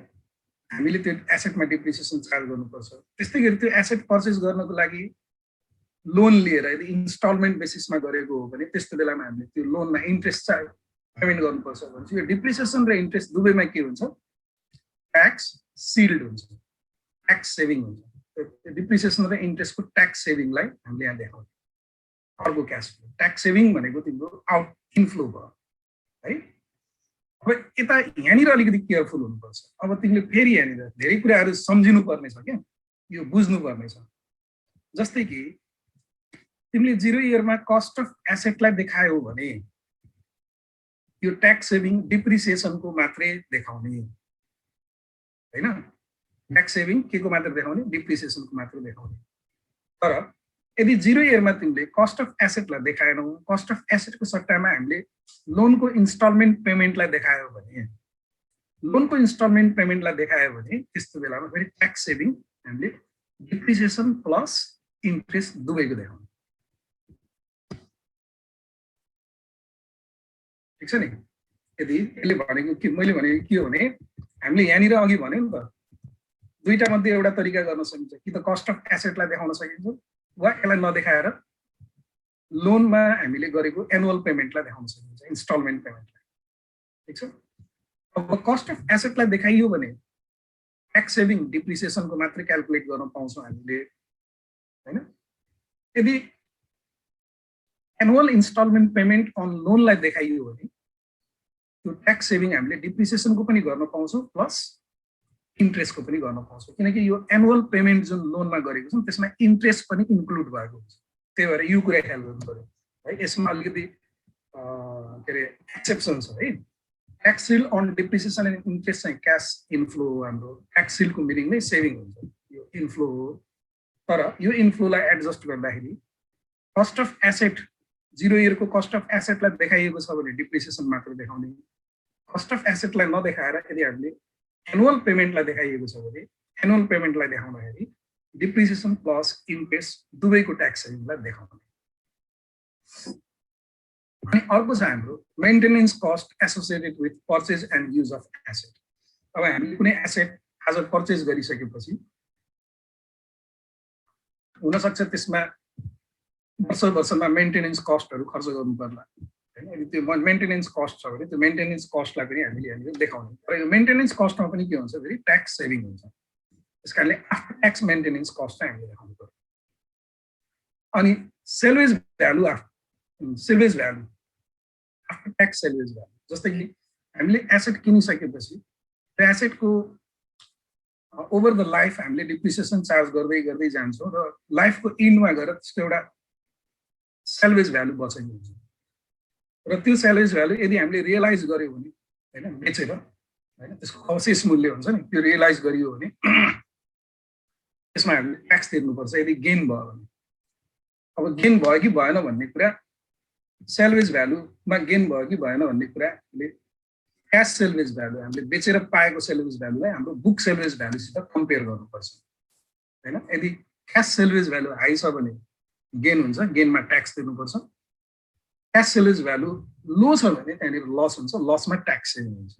हामीले त्यो एसेटमा डिप्रिसिएसन चार्ज गर्नुपर्छ। त्यस्तै गरी त्यो एसेट पर्चेस गर्नको लागि लोन लिएर यदि इन्स्टलमेन्ट बेसिसमा गरेको हो भने त्यस्तो बेलामा हामीले त्यो लोनमा इन्ट्रेस्ट चार्ज पेमेन्ट गर्नुपर्छ भने यो डिप्रिसिएसन र इन्ट्रेस्ट दुवैमा के हुन्छ, ट्याक्स सिल्ड हुन्छ, ट्याक्स सेभिङ हुन्छ। डिप्रिसिएसन र इन्ट्रेस्टको ट्याक्स सेभिङलाई हामीले यहाँ देखाउँछौँ। अर्को क्यास फ्लो ट्याक्स सेभिङ भनेको तिम्रो आउट इनफ्लो भयो है। अब यता यहाँनिर अलिकति केयरफुल हुनुपर्छ। अब तिमीले फेरि यहाँनिर धेरै कुराहरू सम्झिनु पर्ने छ क्या, यो बुझ्नु पर्ने छ। जस्तै कि तिमीले 0 इयरमा कस्ट अफ एसेटलाई देखायौ भने यो ट्याक्स सेभिङ डिप्रिसिएसनको मात्रै देखाउने हैन, ट्याक्स सेभिङ के को मात्र देखाउने, डिप्रिसिएसनको मात्र देखाउने। तर यदि 0 इयरमा तिमीले कस्ट अफ एसेटलाई देखाएनौ, कस्ट अफ एसेटको सट्टामा हामीले लोनको इन्स्टलमेन्ट पेमेन्टलाई देखायो भने, लोनको इन्स्टलमेन्ट पेमेन्टलाई देखायो भने त्यस्तो बेलामा फेरि ट्याक्स सेभिङ हामीले डिप्रिसिएसन प्लस इन्ट्रेस्ट दुवैको देखाउने। ठिक छ नि। यदि यसले भनेको के, मैले भनेको के हो भने हामीले यहाँनिर अघि भन्यो नि त, दुईटा मध्ये एउटा तरिका गर्न सकिन्छ, कि त कस्ट अफ एसेटलाई देखाउन सकिन्छ वा यसलाई नदेखाएर लोनमा हामीले गरेको एनुअल पेमेन्टलाई देखाउन सकिन्छ, इन्स्टलमेन्ट पेमेन्टलाई। ठिक छ। अब कस्ट अफ एसेटलाई देखाइयो भने ट्याक्स सेभिङ डिप्रिसिएसनको मात्रै क्याल्कुलेट गर्न पाउँछौँ हामीले हैन। यदि एनुअल इन्स्टलमेन्ट पेमेन्ट अन लोनलाई देखाइयो भने त्यो ट्याक्स सेभिङ हामीले डिप्रिसिएसनको पनि गर्न पाउँछौँ प्लस इन्ट्रेस्टको पनि गर्न पाउँछौँ, किनकि यो एनुअल पेमेन्ट जुन लोनमा गरेको छ त्यसमा इन्ट्रेस्ट पनि इन्क्लुड भएको हुन्छ। त्यही भएर यो कुरा ख्याल गर्नु पर्यो है। यसमा अलिकति के अरे एक्सेप्सन छ है। Tax shield on depreciation and interest चाहिँ क्यास इन्फ्लो हो। हाम्रो ट्याक्स सिल्डको मिनिङ नै सेभिङ हुन्छ, यो इन्फ्लो हो। तर यो इन्फ्लोलाई एडजस्ट गर्दाखेरि कस्ट अफ एसेट 0 इयरको कस्ट अफ एसेटलाई देखाइएको छ भने डिप्रिसिएसन मात्र देखाउने, कस्ट अफ एसेटलाई नदेखाएर यदि हामीले एनुअल पेमेन्टलाई देखाइएको छ भने एनुअल पेमेन्टलाई देखाउँदाखेरि डिप्रिसिएसन प्लस इन्ट्रेस्ट दुवैको ट्याक्स सेभिङलाई देखाउने। अनि अर्को छ हाम्रो maintenance cost associated with purchase and use of asset. अब हामीले कुनै एसेट आज पर्चेज गरिसकेपछि हुनसक्छ त्यसमा वर्षमा मेन्टेनेन्स कस्टहरू खर्च गर्नु पर्ला हैन। यदि त्यो मेन्टेनेन्स कस्ट छ भने त्यो मेन्टेनेन्स कस्टलाई पनि हामीले यहाँनिर देखाउने। तर यो मेन्टेनेन्स कस्टमा पनि के हुन्छ, फेरि ट्याक्स सेभिङ हुन्छ। त्यस कारणले आफ्टर ट्याक्स मेन्टेनेन्स कस्ट चाहिँ हामीले देखाउनु पर्यो। अनि salvage value, salvage value after tax salvage value. जस्तै कि हामीले एसेट किनिसकेपछि त्यो एसेटको ओभर द लाइफ हामीले डिप्रिसिएसन चार्ज गर्दै गर्दै जान्छौँ र लाइफको इन्डमा गएर त्यसको एउटा सेल्वेज भ्यालु बचेको हुन्छ। र त्यो सेल्वेज भ्यालु यदि हामीले रियलाइज गर्यो भने हैन, बेचेर हैन, त्यसको अवशेष मूल्य हुन्छ नि, त्यो रियलाइज गरियो भने त्यसमा हामीले ट्याक्स तिर्नुपर्छ यदि गेन भयो भने। अब गेन भयो कि भएन भन्ने कुरा, सेल्वेज भ्यालुमा गेन भयो कि भएन भन्ने कुरा हामीले क्यास सेल्वेज भ्यालु, हामीले बेचेर पाएको सेल्वेज भ्यालुलाई हाम्रो बुक सेल्वेज भ्यालुसित कम्पेयर गर्नुपर्छ हैन। यदि क्यास सेल्वेज भ्यालु हाई छ भने गेन हुन्छ, गेनमा ट्याक्स तिर्नुपर्छ। क्यास सेल्वेज भ्यालु लो छ भने त्यहाँनिर लस हुन्छ, लसमा ट्याक्स सेभिङ हुन्छ।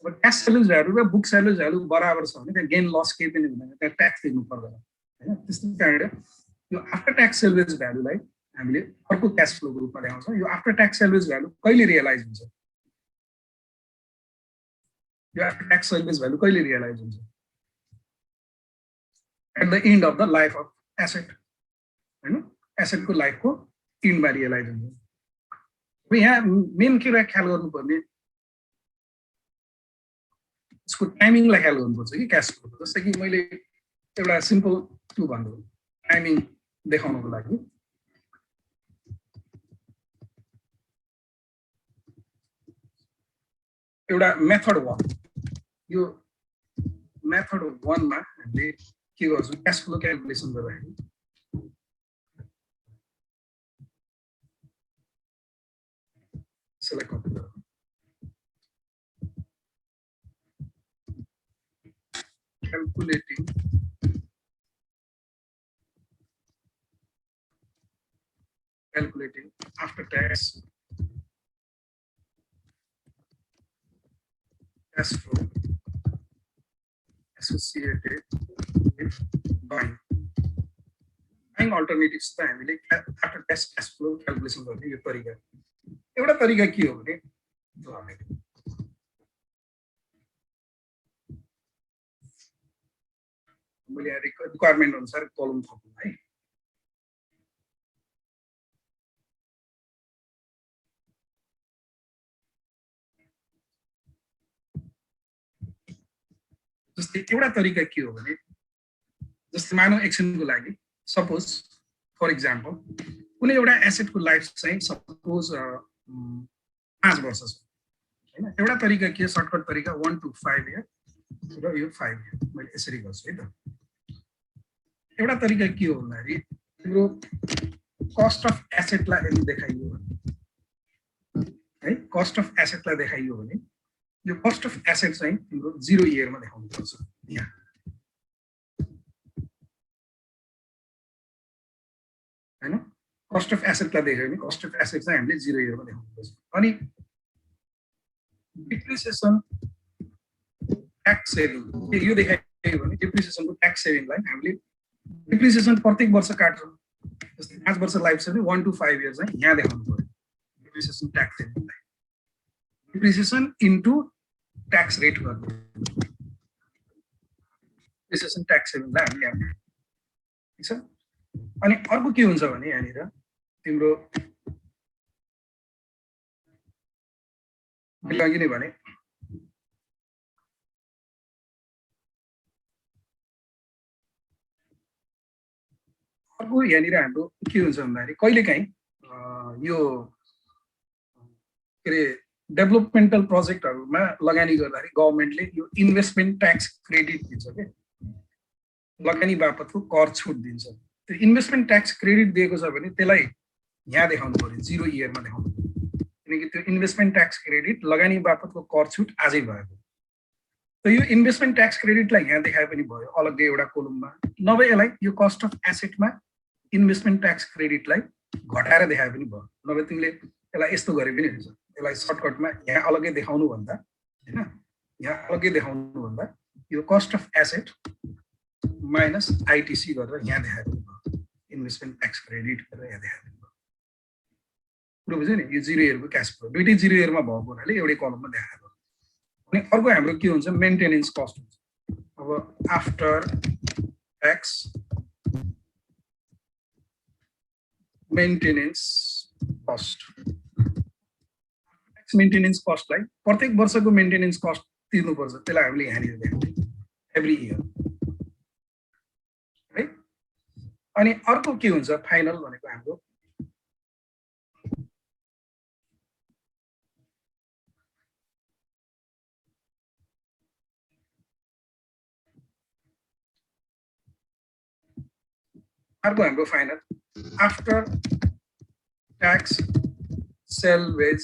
अब क्यास सेल्वेज भ्यालु र बुक सेल्वेज भ्यालु बराबर छ भने त्यहाँ गेन लस केही पनि हुँदैन, त्यहाँ ट्याक्स तिर्नु पर्दैन हैन। त्यस्तै कारणले यो आफ्टर ट्याक्स सेल्वेज भ्यालुलाई हामीले अर्को क्यास फ्लोको रूपमा देखाउँछौँ। यो आफ्टर ट्याक्स सेल्वेज भ्यालु कहिले रियलाइज हुन्छ, यो आफ्टर ट्याक्स सेल्वेज भ्यालु कहिले रियलाइज हुन्छ, at the end of the life of asset हैन। एसेटको लाइफको इन्डमा रियलाइज हुन्छ। अब यहाँ मेन के ख्याल गर्नुपर्ने, यसको टाइमिङलाई ख्याल गर्नुपर्छ कि क्यास फ्लो। जस्तै कि मैले एउटा सिम्पल टु भन्नु टाइमिङ देखाउनको लागि एउटा मेथड 1, यो मेथड 1 मा हामीले के गर्छौँ, क्यास फ्लो क्याल्कुलेसन गर्दाखेरि यसलाई कपी गरौँ। Calculating calculating after tax cash flow associated with buying alternatives त हामीले after tax cash flow calculation गर्ने यो तरिका एउटा तरिका के हो भने मैले रिक्वायरमेन्ट अनुसार कलम थप्नु है जस्तै एउटा तरिका के हो भने जस्तै मानव एक्सनको लागि सपोज फर एक्जाम्पल कुनै एउटा एसेटको लाइफ चाहिँ सपोज 5 वर्ष छ हैन एउटा तरिका के सर्टकट तरिका 1 to 5 इयर र यो 5 इयर मैले यसरी गर्छु है त एउटा तरिका के हो भन्दाखेरि तिम्रो कस्ट अफ एसेटलाई यदि देखाइयो है कस्ट अफ एसेटलाई देखाइयो भने यो कस्ट अफ एसेट चाहिँ तिम्रो 0 इयरमा देखाउनु पर्छ यहाँ हैन कस्ट अफ एसेटलाई देखायो भने कस्ट अफ एसेट चाहिँ हामीले 0 इयरमा देखाउनु पर्छ अनि डिप्रिसिएसन ट्याक्स सेभिङ यो देखायो भने डिप्रिसिएसनको ट्याक्स सेभिङलाई हामीले डिप्रिसिएसन प्रत्येक वर्ष काट्छौँ जस्तै 5 वर्ष लाइफ छ भने 1 to 5 इयर चाहिँ यहाँ देखाउनु पर्यो डिप्रिसिएसन ट्याक्स सेभिङलाई डिप्रिसिएसन इन्टु ट्याक्स रेट गर्नु डिप्रिसिएसन ट्याक्स सेभिङलाई हामीले यहाँ ठीक छ अनि अर्को के हुन्छ भने यहाँनिर तिम्रो मैले अघि नै भने अर्को यहाँनिर हाम्रो के हुन्छ भन्दाखेरि कहिलेकाहीँ यो के अरे डेभलपमेन्टल प्रोजेक्टहरूमा लगानी गर्दाखेरि गभर्मेन्टले यो इन्भेस्टमेन्ट ट्याक्स क्रेडिट दिन्छ के लगानी बापतको कर छुट दिन्छ त्यो इन्भेस्टमेन्ट ट्याक्स क्रेडिट दिएको छ भने त्यसलाई यहाँ देखाउनु पर्यो 0 इयरमा देखाउनु पर्यो किनकि त्यो इन्भेस्टमेन्ट ट्याक्स क्रेडिट लगानी बापतको कर छुट आजै भएको त यो इन्भेस्टमेन्ट ट्याक्स क्रेडिटलाई यहाँ देखाए पनि भयो अलग्गै एउटा कोलममा नभए यसलाई यो कस्ट अफ एसेटमा इन्भेस्टमेन्ट ट्याक्स क्रेडिटलाई घटाएर देखाए पनि भयो नभए तिमीले यसलाई यस्तो गरे पनि हुन्छ यसलाई सर्टकटमा यहाँ अलग्गै देखाउनु भन्दा हैन यहाँ अलग्गै देखाउनु भन्दा यो cost of asset minus ITC गरेर यहाँ देखाए पनि भयो इन्भेस्टमेन्ट ट्याक्स क्रेडिट गरेर यहाँ देखाए पनि भयो पुरो बुझ्यो नि यो 0 इयरको क्याश फ्लो दुईटै 0 इयरमा भएको हुनाले एउटै कलममा देखाएको अनि अर्को हाम्रो के हुन्छ मेन्टेनेन्स कस्ट हुन्छ अब after tax maintenance cost tax maintenance कस्टलाई प्रत्येक वर्षको मेन्टेनेन्स कस्ट तिर्नुपर्छ त्यसलाई हामीले यहाँनिर देखाउने एभ्री इयर है अनि अर्को के हुन्छ फाइनल भनेको हाम्रो final after tax salvage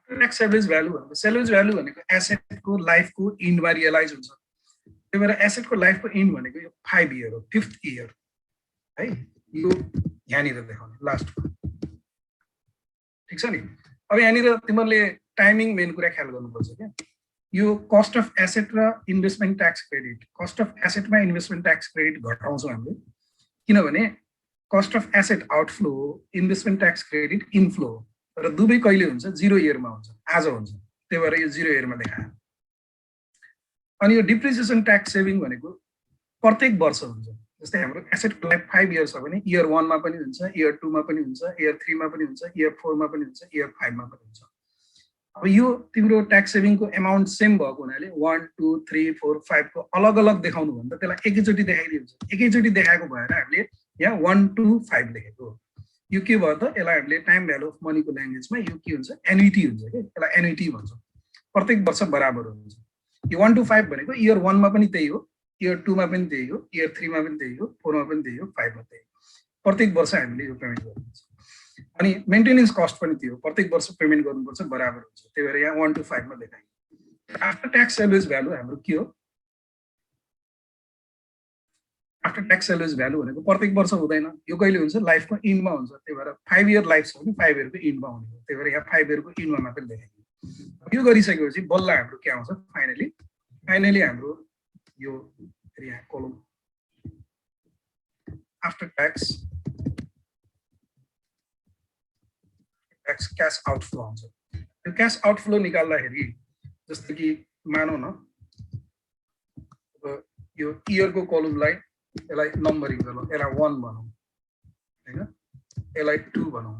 tax salvage value भनेको एसेटको लाइफको इन्डमा रियलाइज हुन्छ त्यही भएर एसेटको लाइफको इन्ड भनेको यो 5 इयर हो 5th इयर है यो यहाँनिर देखाउने लास्टमा ठिक छ नि अब यहाँनिर तिमीहरूले टाइमिङ मेन कुरा ख्याल गर्नुपर्छ क्या यो कस्ट अफ एसेट र investment tax credit cost of एसेटमा इन्भेस्टमेन्ट ट्याक्स क्रेडिट घटाउँछौँ हामीले किनभने cost of asset outflow investment tax credit inflow र दुवै कहिले हुन्छ 0 इयरमा हुन्छ आज हुन्छ त्यही भएर यो 0 इयरमा देखायो अनि यो डिप्रिसिएसन ट्याक्स सेभिङ भनेको प्रत्येक वर्ष हुन्छ जस्तै हाम्रो एसेटको लाइफ 5 इयर छ भने इयर 1 मा पनि हुन्छ इयर 2 मा पनि हुन्छ इयर 3 मा पनि हुन्छ इयर 4 मा पनि हुन्छ इयर 5 मा पनि हुन्छ अब यो तिम्रो ट्याक्स सेभिङको एमाउन्ट सेम भएको हुनाले 1 2 3 4 5 को अलग अलग देखाउनु भन्दा त्यसलाई एकैचोटि देखाइदिन्छ एकैचोटि देखाएको भएर हामीले यहाँ 1 to 5 लेखेको यो के भयो त यसलाई हामीले टाइम भ्यालु अफ मनीको ल्याङ्ग्वेजमा यो के हुन्छ एन्युटी हुन्छ के यसलाई एन्युटी भन्छ प्रत्येक वर्ष बराबर हुन्छ यो 1 to 5 भनेको इयर 1 मा पनि त्यही हो इयर 2 मा पनि त्यही हो इयर 3 मा पनि त्यही हो 4 मा पनि त्यही हो 5 मा त्यही प्रत्येक वर्ष हामीले यो पेमेन्ट गर्नुपर्छ अनि मेन्टेनेन्स कस्ट पनि त्यो प्रत्येक वर्ष पेमेन्ट गर्नुपर्छ बराबर हुन्छ त्यही भएर यहाँ 1 to 5 मा देखाइयो आफ्टर ट्याक्स सेल्वेज भ्यालु हाम्रो के हो आफ्टर ट्याक्स सेलेज भ्यालु भनेको प्रत्येक वर्ष हुँदैन, यो कहिले हुन्छ लाइफको इन्डमा हुन्छ। त्यही भएर 5 इयर लाइफ छ भने 5 इयरको इन्डमा हुने हो। त्यही भएर यहाँ 5 इयरको इन्डमा मात्र लेखेको। यो गरिसकेपछि बल्ल हाम्रो के आउँछ फाइनली हाम्रो यो यहाँ कलम आफ्टर ट्याक्स क्याश आउटफ्लो आउँछ। त्यो क्याश आउटफ्लो निकाल्दाखेरि जस्तो कि मानौ न यो इयरको कलमलाई यसलाई नम्बरिङ गरौँ, यसलाई 1 भनौँ हैन, यसलाई 2 भनौँ,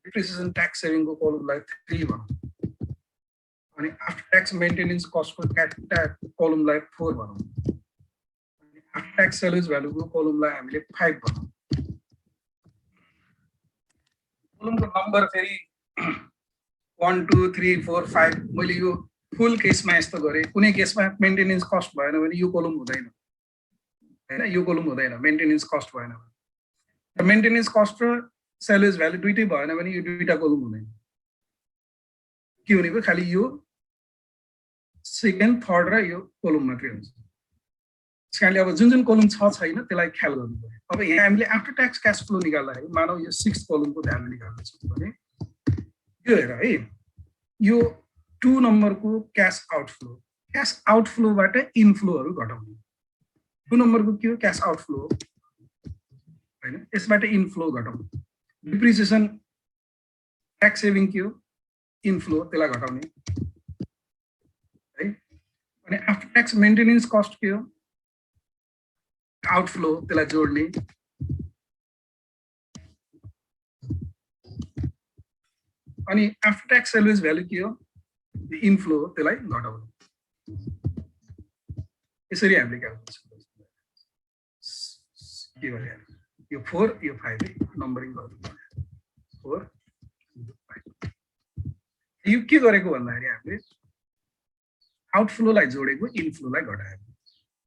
डिप्रिसिएसन ट्याक्स सेभिङको कलमलाई 3 भनौँ, अनि आफ्टर ट्याक्स मेन्टेनेन्स कस्टको कलमलाई 4 भनौँ, अनि आफ्टर ट्याक्स सेलेज भ्यालुको कलमलाई हामीले 5 भनौँ। कलमको नम्बर फेरि 1 2 3 4 5 मैले यो फुल केसमा यस्तो गरेँ। कुनै केसमा मेन्टेनेन्स कस्ट भएन भने यो कलम हुँदैन हैन, यो कलम हुँदैन मेन्टेनेन्स कस्ट भएन भने। मेन्टेनेन्स कस्ट र सेलेज भ्यालु दुईटै भएन भने यो दुईटा कलम हुँदैन। के हुने भयो, खालि यो सेकेन्ड थर्ड र यो कलम मात्रै हुन्छ। त्यसकारणले अब जुन कलम छैन त्यसलाई ख्याल गर्नु पर्यो। अब यहाँ हामीले आफ्टर ट्याक्स क्याश फ्लो निकाल्दाखेरि मानौ यो 6 कलमको भ्यालु निकाल्दैछौँ भने यो हेर है, यो 2 नम्बरको क्याश आउटफ्लोबाट इनफ्लोहरू घटाउने। 2 नम्बरको के हो, क्याश आउटफ्लो हैन, यसबाट इनफ्लो घटाउने। डिप्रिसिएसन ट्याक्स सेभिङ के हो, इनफ्लो, त्यसलाई घटाउने है। अनि आफ्टर ट्याक्स मेन्टेनेन्स कस्ट के हो, आउटफ्लो, त्यसलाई जोड्ने। अनि आफ्टर ट्याक्स सेलेज भ्यालु के हो, इनफ्लो, त्यसलाई घटाउने। यसरी हामीले क्याल्कुलेसन के गरे, यो 4 यो 5 नम्बरिङ गर्नु पर्यो। 4 5 यो के गरेको भन्दाखेरि हामीले आउटफ्लोलाई जोडेको इनफ्लोलाई घटाएको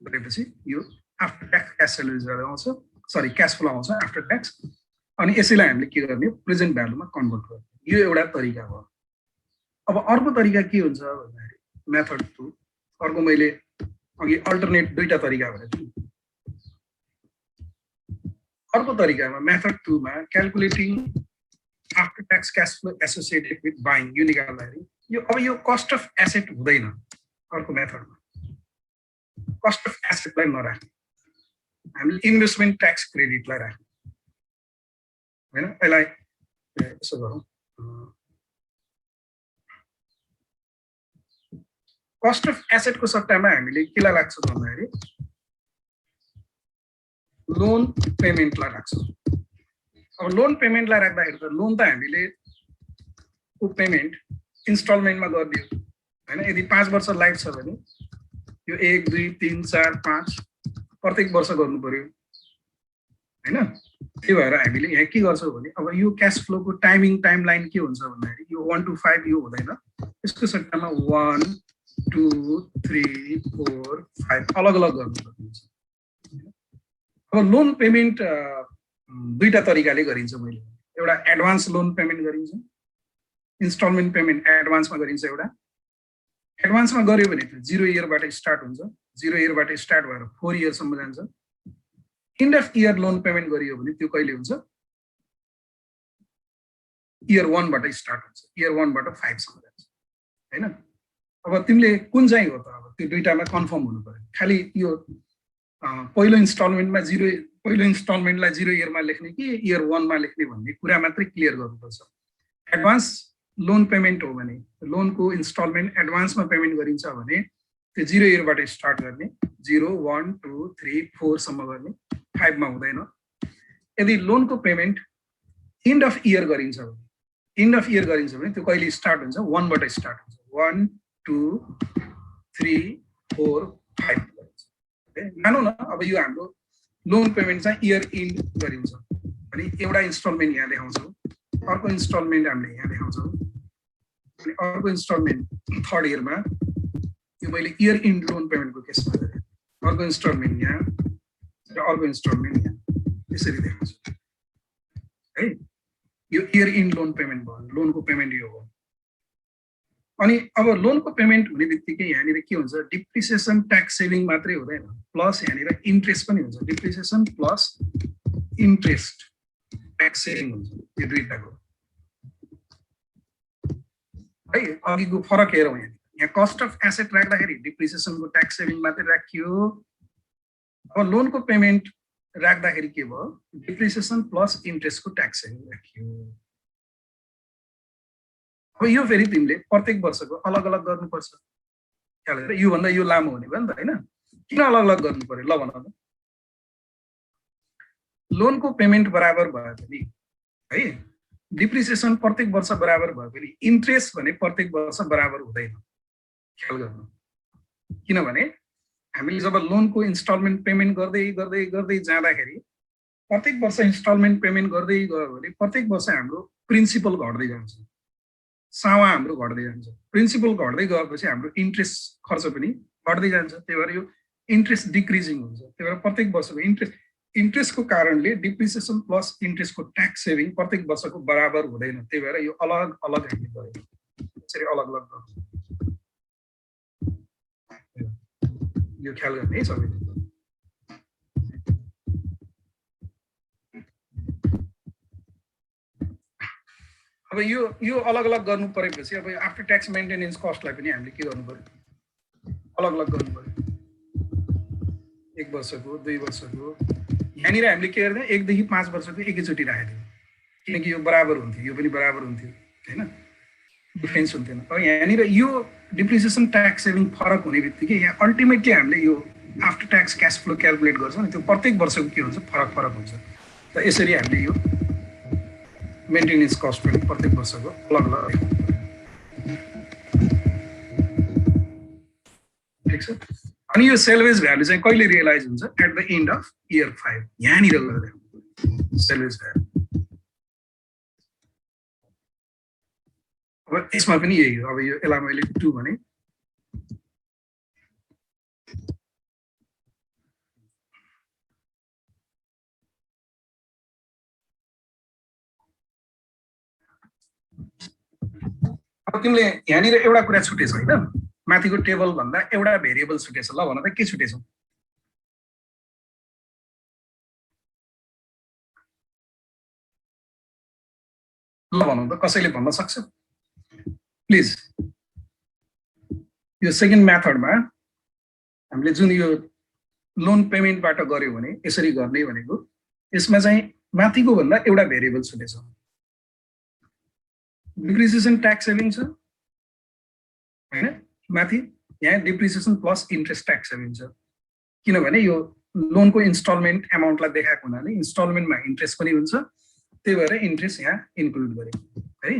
गरेपछि यो आफ्टर ट्याक्स क्याश सेलेज आउँछ, सरी क्याश फ्लो आउँछ आफ्टर ट्याक्स। अनि यसैलाई हामीले के गर्ने, प्रेजेन्ट भ्यालुमा कन्भर्ट गर्ने। यो एउटा तरिका भयो। अब अर्को तरिका के हुन्छ भन्दाखेरि मेथड 2, अर्को मैले अघि अल्टरनेट दुईटा तरिका भनेको थिएँ। अर्को तरिकामा मेथड 2 मा calculating after tax cash flow associated with buying यो निकाल्दाखेरि यो कस्ट अफ एसेट हुँदैन। अर्को मेथडमा कस्ट अफ एसेटलाई नराख्ने, हामीले इन्भेस्टमेन्ट ट्याक्स क्रेडिटलाई राख्ने हैन। यसलाई यसो गरौँ, कस्ट अफ एसेटको सट्टामा हामीले केलाई लाग्छ भन्दाखेरि लोन पेमेन्टलाई राख्छौँ। अब लोन पेमेन्टलाई राख्दाखेरि त लोन त हामीले को पेमेन्ट इन्स्टलमेन्टमा गरिदियो हैन। यदि 5 वर्ष लाइफ छ भने यो 1 2 3 4 5 प्रत्येक वर्ष गर्नु पर्यो हैन। त्यही भएर हामीले यहाँ के गर्छौँ भने अब यो क्याश फ्लोको टाइमलाइन के हुन्छ भन्दाखेरि यो 1 to 5 यो हुँदैन, यसको सट्टामा 1 2 3 4 5 अलग अलग गर्नुपर्ने हुन्छ। अब लोन पेमेन्ट दुईटा तरिकाले गरिन्छ। मैले एउटा एडभान्स लोन पेमेन्ट गरिन्छ, इन्स्टलमेन्ट पेमेन्ट एडभान्समा गरिन्छ। एउटा एडभान्समा गर्यो भने त्यो 0 इयरबाट स्टार्ट हुन्छ, 0 इयरबाट स्टार्ट भएर 4 इयरसम्म जान्छ। And of year loan payment गरियो भने त्यो कहिले हुन्छ, इयर 1 बाट स्टार्ट हुन्छ, इयर 1 बाट 5 सम्म जान्छ हैन। अब तिमीले कुन चाहिँ हो त, अब त्यो दुईटामा कन्फर्म हुनु पर्यो। खालि यो पहिलो इन्स्टलमेन्टलाई 0 इयरमा लेख्ने कि इयर 1 मा लेख्ने भन्ने कुरा मात्रै क्लियर गर्नुपर्छ। एडभान्स लोन पेमेन्ट हो भने लोनको इन्स्टलमेन्ट एडभान्समा पेमेन्ट गरिन्छ भने त्यो 0 इयरबाट स्टार्ट गर्ने, 0 1 2 3 4 सम्म गर्ने, 5 मा हुँदैन। यदि लोनको पेमेन्ट एन्ड अफ इयर गरिन्छ भने त्यो कहिले स्टार्ट हुन्छ, 1 बाट स्टार्ट हुन्छ, 1 2 3 4 5 मानौ न। अब यो हाम्रो लोन पेमेन्ट चाहिँ इयर एन्ड गरिन्छ भने एउटा इन्स्टलमेन्ट यहाँ देखाउँछौँ, अर्को इन्स्टलमेन्ट हामीले यहाँ देखाउँछौँ, अनि अर्को इन्स्टलमेन्ट थर्ड इयरमा यो मैले इयर एन्ड लोन पेमेन्टको केसमा गरेँ। अर्को इन्स्टलमेन्ट यहाँ र अर्को इन्स्टलमेन्ट यहाँ यसरी देखाउँछु है। यो इयर एन्ड लोन पेमेन्ट भयो, लोनको पेमेन्ट यो हो। अनि अब लोनको पेमेन्ट हुने बित्तिकै यहाँनिर के हुन्छ डिप्रिसिएसन ट्याक्स सेभिङ मात्रै हुँदैन प्लस यहाँनिर इन्ट्रेस्ट पनि हुन्छ depreciation plus interest tax saving हुन्छ यो दुईटाको है अघिको फरक हेरौँ यहाँ कस्ट अफ एसेट राख्दाखेरि डिप्रिसिएसनको ट्याक्स सेभिङ मात्रै राखियो अब लोनको पेमेन्ट राख्दाखेरि के भयो डिप्रिसिएसन प्लस इन्ट्रेस्टको ट्याक्स सेभिङ राखियो अब यो फेरि तिमीले प्रत्येक वर्षको अलग अलग गर्नुपर्छ ख्याल गरेर यो भन्दा यो लामो हुने भयो नि त हैन किन अलग अलग गर्नु पर्यो ल भन त लोनको पेमेन्ट बराबर भयो भने है डिप्रिसिएसन प्रत्येक वर्ष बराबर भयो भने इन्ट्रेस्ट भने प्रत्येक वर्ष बराबर हुँदैन ख्याल गर्नु किनभने हामीले जब लोनको इन्स्टलमेन्ट पेमेन्ट गर्दै गर्दै गर्दै जाँदाखेरि प्रत्येक वर्ष इन्स्टलमेन्ट पेमेन्ट गर्दै गयो भने प्रत्येक वर्ष हाम्रो प्रिन्सिपल घट्दै जान्छ सावा हाम्रो घट्दै जान्छ प्रिन्सिपल घट्दै गएपछि हाम्रो इन्ट्रेस्ट खर्च पनि घट्दै जान्छ त्यही भएर यो इन्ट्रेस्ट डिक्रिजिङ हुन्छ त्यही भएर प्रत्येक वर्षको इन्ट्रेस्टको कारणले डिप्रिसिएसन प्लस इन्ट्रेस्टको ट्याक्स सेभिङ प्रत्येक वर्षको बराबर हुँदैन त्यही भएर यो अलग अलग हामी गर्यो यसरी अलग अलग गर्छ यो ख्याल गर्ने है सबैले अब यो अलग अलग गर्नु परेपछि अब आफ्टर ट्याक्स मेन्टेनेन्स कस्टलाई पनि हामीले के गर्नु पर्यो अलग अलग गर्नु पर्यो 1 वर्षको 2 वर्षको यहाँनिर हामीले के गर्दै 1 देखि 5 वर्षको एकैचोटि राखेको किनकि यो बराबर हुन्थ्यो यो पनि बराबर हुन्थ्यो हैन डिफरेन्स हुन्थेन अब यहाँनिर यो डिप्रिसिएसन ट्याक्स सेभिङ फरक हुने बित्तिकै यहाँ अल्टिमेटली हामीले यो after tax cash flow calculate गर्छौँ नि त्यो प्रत्येक वर्षको के हुन्छ फरक हुन्छ त यसरी हामीले यो मेन्टेनेन्स कस्ट पनि प्रत्येक वर्षको अलग अलग ठिक छ अनि यो सेल्वेज भ्यालु चाहिँ कहिले रियलाइज हुन्छ at the end of year 5 यहाँनिर गएर सेल्वेज भ्यालु अब यसमा पनि यही हो अब यो यसलाई मैले 2 भने अब तिमीले यहाँनिर एउटा कुरा छुटेछ हैन माथिको टेबल भन्दा एउटा भेरिएबल छुटेछ ल भन त के छुटेछ ल भनौँ त कसैले भन्न सक्छ प्लिज यो सेकेन्ड मेथडमा हामीले जुन यो लोन पेमेन्टबाट गर्यो भने यसरी गर्ने भनेको यसमा चाहिँ माथिको भन्दा एउटा भेरिएबल छुटेछ डिप्रिसिएसन ट्याक्स सेभिङ छ हैन माथि यहाँ depreciation plus interest tax saving छ किनभने यो लोनको इन्स्टलमेन्ट एमाउन्टलाई देखाएको हुनाले इन्स्टलमेन्टमा इन्ट्रेस्ट पनि हुन्छ त्यही भएर इन्ट्रेस्ट यहाँ इन्क्लुड गरे है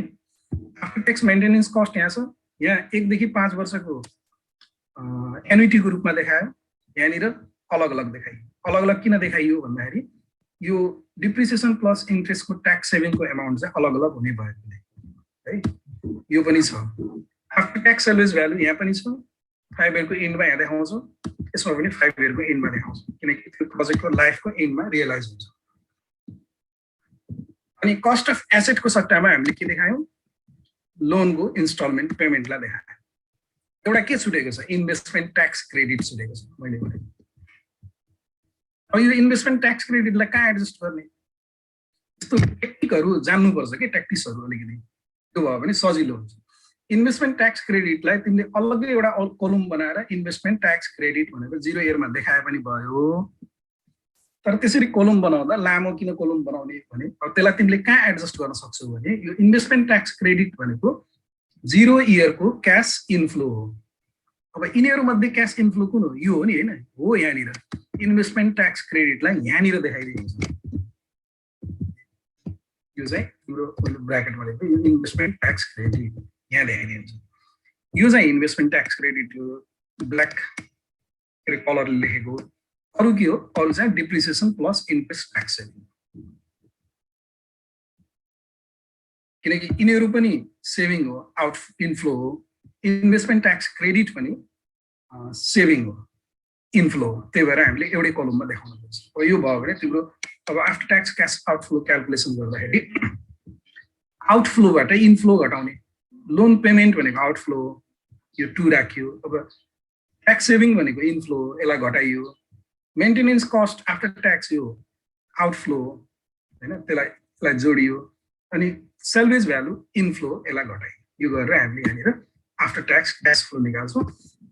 आफ्टर ट्याक्स मेन्टेनेन्स कस्ट यहाँ छ यहाँ 1 देखि 5 वर्षको एन्युइटीको रूपमा देखायो यहाँनिर अलग अलग देखाइयो अलग अलग किन देखाइयो भन्दाखेरि यो डिप्रिसिएसन प्लस इन्ट्रेस्टको ट्याक्स सेभिङको एमाउन्ट चाहिँ अलग अलग हुने भयो है यो पनि छ आफ्टर ट्याक्स सेल्वेज भ्यालु यहाँ पनि छ 5 इयरको एन्डमा यहाँ देखाउँछौँ यसमा पनि 5 इयरको एन्डमा देखाउँछौँ किनकि त्यो प्रोजेक्टको लाइफको एन्डमा रियलाइज हुन्छ अनि कस्ट अफ एसेटको सट्टामा हामीले के देखायौँ लोनको इन्स्टलमेन्ट पेमेन्टलाई देखायौँ एउटा के छुटेको छ इन्भेस्टमेन्ट ट्याक्स क्रेडिट छुटेको छ मैले भने अब यो इन्भेस्टमेन्ट ट्याक्स क्रेडिटलाई कहाँ एडजस्ट गर्ने यस्तो टेक्निकहरू जान्नुपर्छ कि ट्याक्टिक्सहरू अलिकति त्यो भयो भने सजिलो हुन्छ इन्भेस्टमेन्ट ट्याक्स क्रेडिटलाई तिमीले अलग्गै एउटा कलम बनाएर इन्भेस्टमेन्ट ट्याक्स क्रेडिट भनेर 0 इयरमा देखाए पनि भयो तर त्यसरी कलम बनाउँदा लामो किन कलम बनाउने भने अब त्यसलाई तिमीले कहाँ एडजस्ट गर्न सक्छौ भने यो इन्भेस्टमेन्ट ट्याक्स क्रेडिट भनेको 0 इयरको क्याश इन्फ्लो हो अब यिनीहरू मध्ये क्याश इन्फ्लो कुन हो यो हो नि हैन हो यहाँनिर इन्भेस्टमेन्ट ट्याक्स क्रेडिटलाई यहाँनिर देखाइदिएको छ यो चाहिँ तिम्रो ब्र्याकेट भनेको यो इन्भेस्टमेन्ट ट्याक्स क्रेडिट यहाँ देखाइदिन्छ यो चाहिँ इन्भेस्टमेन्ट ट्याक्स क्रेडिट हो ब्ल्याक कलरले लेखेको अरु के हो अरु चाहिँ depreciation plus interest tax saving किनकि यिनीहरू पनि सेभिङ हो आउट इन्फ्लो हो इन्भेस्टमेन्ट ट्याक्स क्रेडिट पनि सेभिङ हो इन्फ्लो हो त्यही भएर हामीले एउटै कलममा देखाउनुपर्छ अब यो भयो भने तिम्रो अब after tax cash outflow calculation गर्दाखेरि आउटफ्लोबाट इन्फ्लो घटाउने लोन पेमेन्ट भनेको आउटफ्लो, यो 2 राख्यो। अब ट्याक्स सेभिङ भनेको इनफ्लो, यसलाई घटाइयो। मेन्टेनेन्स कस्ट आफ्टर ट्याक्स यो आउटफ्लो हैन, त्यसलाई जोडियो। अनि सेल्वेज भ्यालु इनफ्लो, यसलाई घटाइयो। यो गरेर हामीले यहाँनिर आफ्टर ट्याक्स क्याश फ्लो निकाल्छौँ।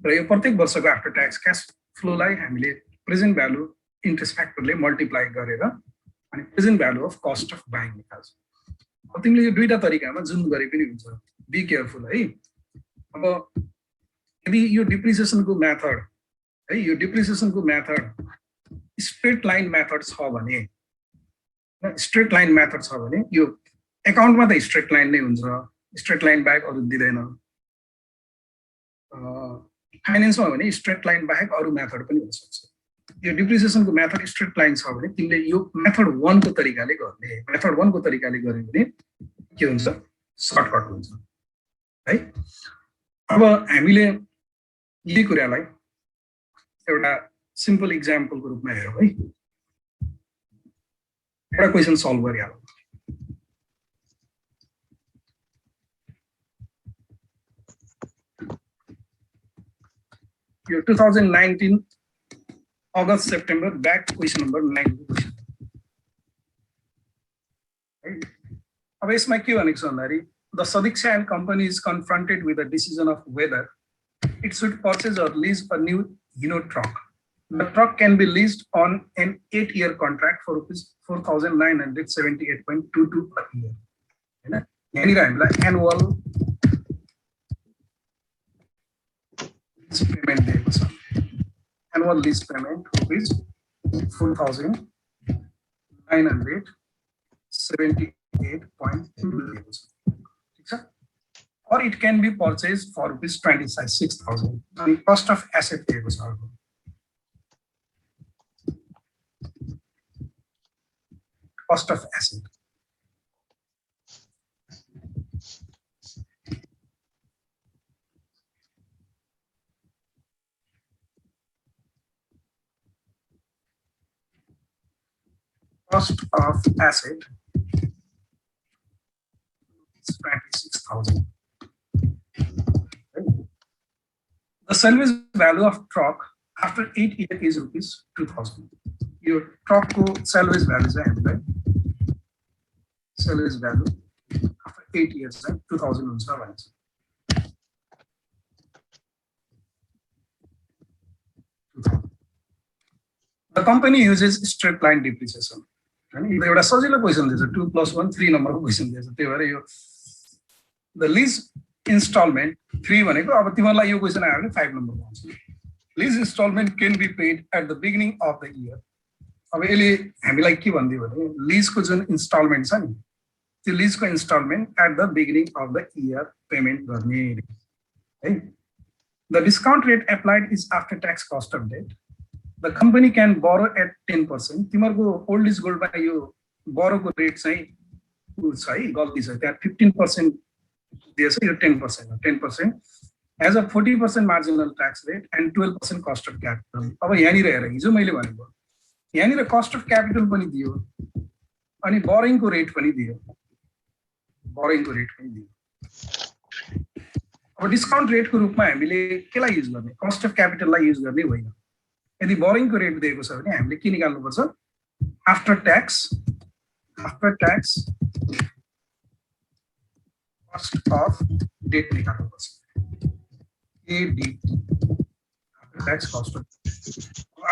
र यो प्रत्येक वर्षको आफ्टर ट्याक्स क्याश फ्लोलाई हामीले प्रेजेन्ट भ्यालु इन्ट्रेस्ट फ्याक्टरले मल्टिप्लाई गरेर अनि present value of cost of buying निकाल्छौँ। अब तिमीले यो दुईटा तरिकामा जुन गरे पनि हुन्छ, बी केयरफुल है। अब यदि यो डिप्रिसिएसनको मेथड है, यो डिप्रिसिएसनको मेथड स्ट्रेट लाइन मेथड छ भने, स्ट्रेट लाइन मेथड छ भने यो एकाउन्टमा त स्ट्रेट लाइन नै हुन्छ, स्ट्रेट लाइन बाहेक अरू दिँदैन। फाइनेन्समा भने स्ट्रेट लाइन बाहेक अरू मेथड पनि हुन सक्छ। यो डिप्रिसिएसनको मेथड स्ट्रेट लाइन छ भने तिमीले यो मेथड 1 को तरिकाले गर्ने। मेथड 1 को तरिकाले गर्यो भने के हुन्छ, सर्टकट हुन्छ है। अब हामीले यही कुरालाई एउटा सिम्पल इक्जाम्पलको रूपमा हेरौँ है। एउटा क्वेसन सल्भ गरिहालौँ। यो 2019 August September back question number 9 को क्वेसन। अब यसमा के भनेको छ भन्दाखेरि the Sadiksha and company is confronted with the decision of whether it should purchase or lease a new Hino truck. The truck can be leased on an 8-year contract for ₹4,978.22 per year. यहाँनिर हामीलाई annual payment दिएको छ। Annual lease payment ₹4,978.22 दिएको छ। ठिक छ। Or it can be purchased for ₹26,000. The cost of asset दिएको छ। Cost of asset. Cost of asset is 26,000. The salvage value of truck after 8 years is ₹2,000. Your truck को salvage value है हामीलाई, salvage value after 8 years है 2,000 हुन्छ भन्छ। The company uses straight line depreciation. अनि यो एउटा सजिलो क्वेसन दिएछ, 2 + 1 3 नम्बरको क्वेसन दिएछ। त्यही भएर यो द लिज इन्स्टलमेन्ट 3 भनेको अब तिमीलाई यो क्वेसन आयो भने 5 नम्बरको आउँछ। Lease instalment can be paid at the beginning of the year. अब यसले हामीलाई के भन्दियो भने लिजको जुन इन्स्टलमेन्ट छ नि, त्यो लिजको instalment at the beginning of the year payment गर्ने है। The discount rate applied is after tax cost of debt. The company can borrow at 10%। तिमीहरूको ओल्ड इज गोल्डमा यो बोरोको रेट चाहिँ छ है, गल्ती छ, त्यहाँ 15% दिएछ, यो 10% हो। 10% as a 40% marginal tax rate and 12% cost of capital. अब यहाँनिर हेर, हिजो मैले भनेको यहाँनिर कस्ट अफ क्यापिटल पनि दियो अनि बोरिङको रेट पनि दियो, बोरिङको रेट पनि दियो। अब डिस्काउन्ट रेटको रूपमा हामीले केलाई युज गर्ने, कस्ट अफ क्यापिटललाई युज गर्ने होइन। यदि बोरिङको रेट दिएको छ भने हामीले के निकाल्नुपर्छ, after tax cost of debt निकाल्नुपर्छ, ADT after tax cost of.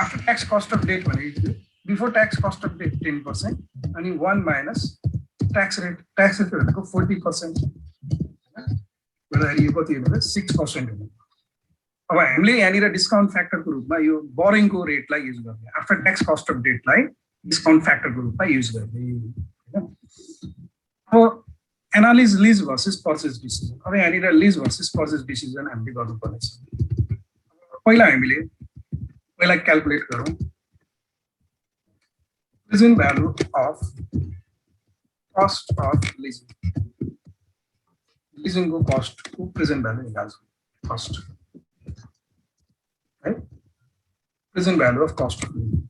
After tax cost of debt भनेको before tax cost of debt 10% अनि 1 माइनस ट्याक्स रेट भनेको 40%, यो कति हो 6% हो। अब हामीले यहाँनिर डिस्काउन्ट फ्याक्टरको रूपमा यो बोरिङको रेटलाई युज गर्ने, आफ्टर ट्याक्स कस्ट अफ डेटलाई डिस्काउन्ट फ्याक्टरको रूपमा युज गर्ने हैन। अब analyse lease versus purchase decision. अब यहाँनिर लिज भर्सेस पर्चेज डिसिजन हामीले गर्नुपर्नेछ। पहिला हामीले क्याल्कुलेट गरौँ present value of cost of leasing. लिजिङको कस्टको प्रेजेन्ट भ्यालु निकाल्छौँ फर्स्ट है। Present value of cost of leasing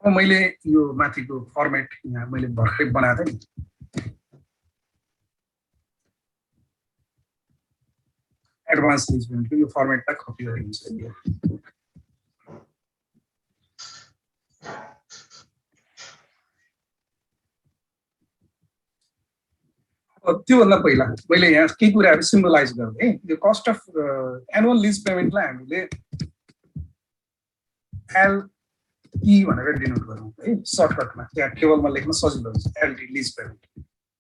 अब मैले यो माथिको फर्मेट यहाँ मैले भर्खरै बनाएको थिएँ नि एडभान्स लिज पेमेन्टको यो फर्मेटलाई कपी गरिन्छ त्योभन्दा पहिला मैले यहाँ केही कुराहरू सिम्बलाइज गर्दै यो कस्ट अफ एनुअल लिज पेमेन्टलाई हामीले एलई भनेर डिनोट गरौँ है सर्टकटमा त्यहाँ टेबलमा लेख्न सजिलो हुन्छ LT lease payment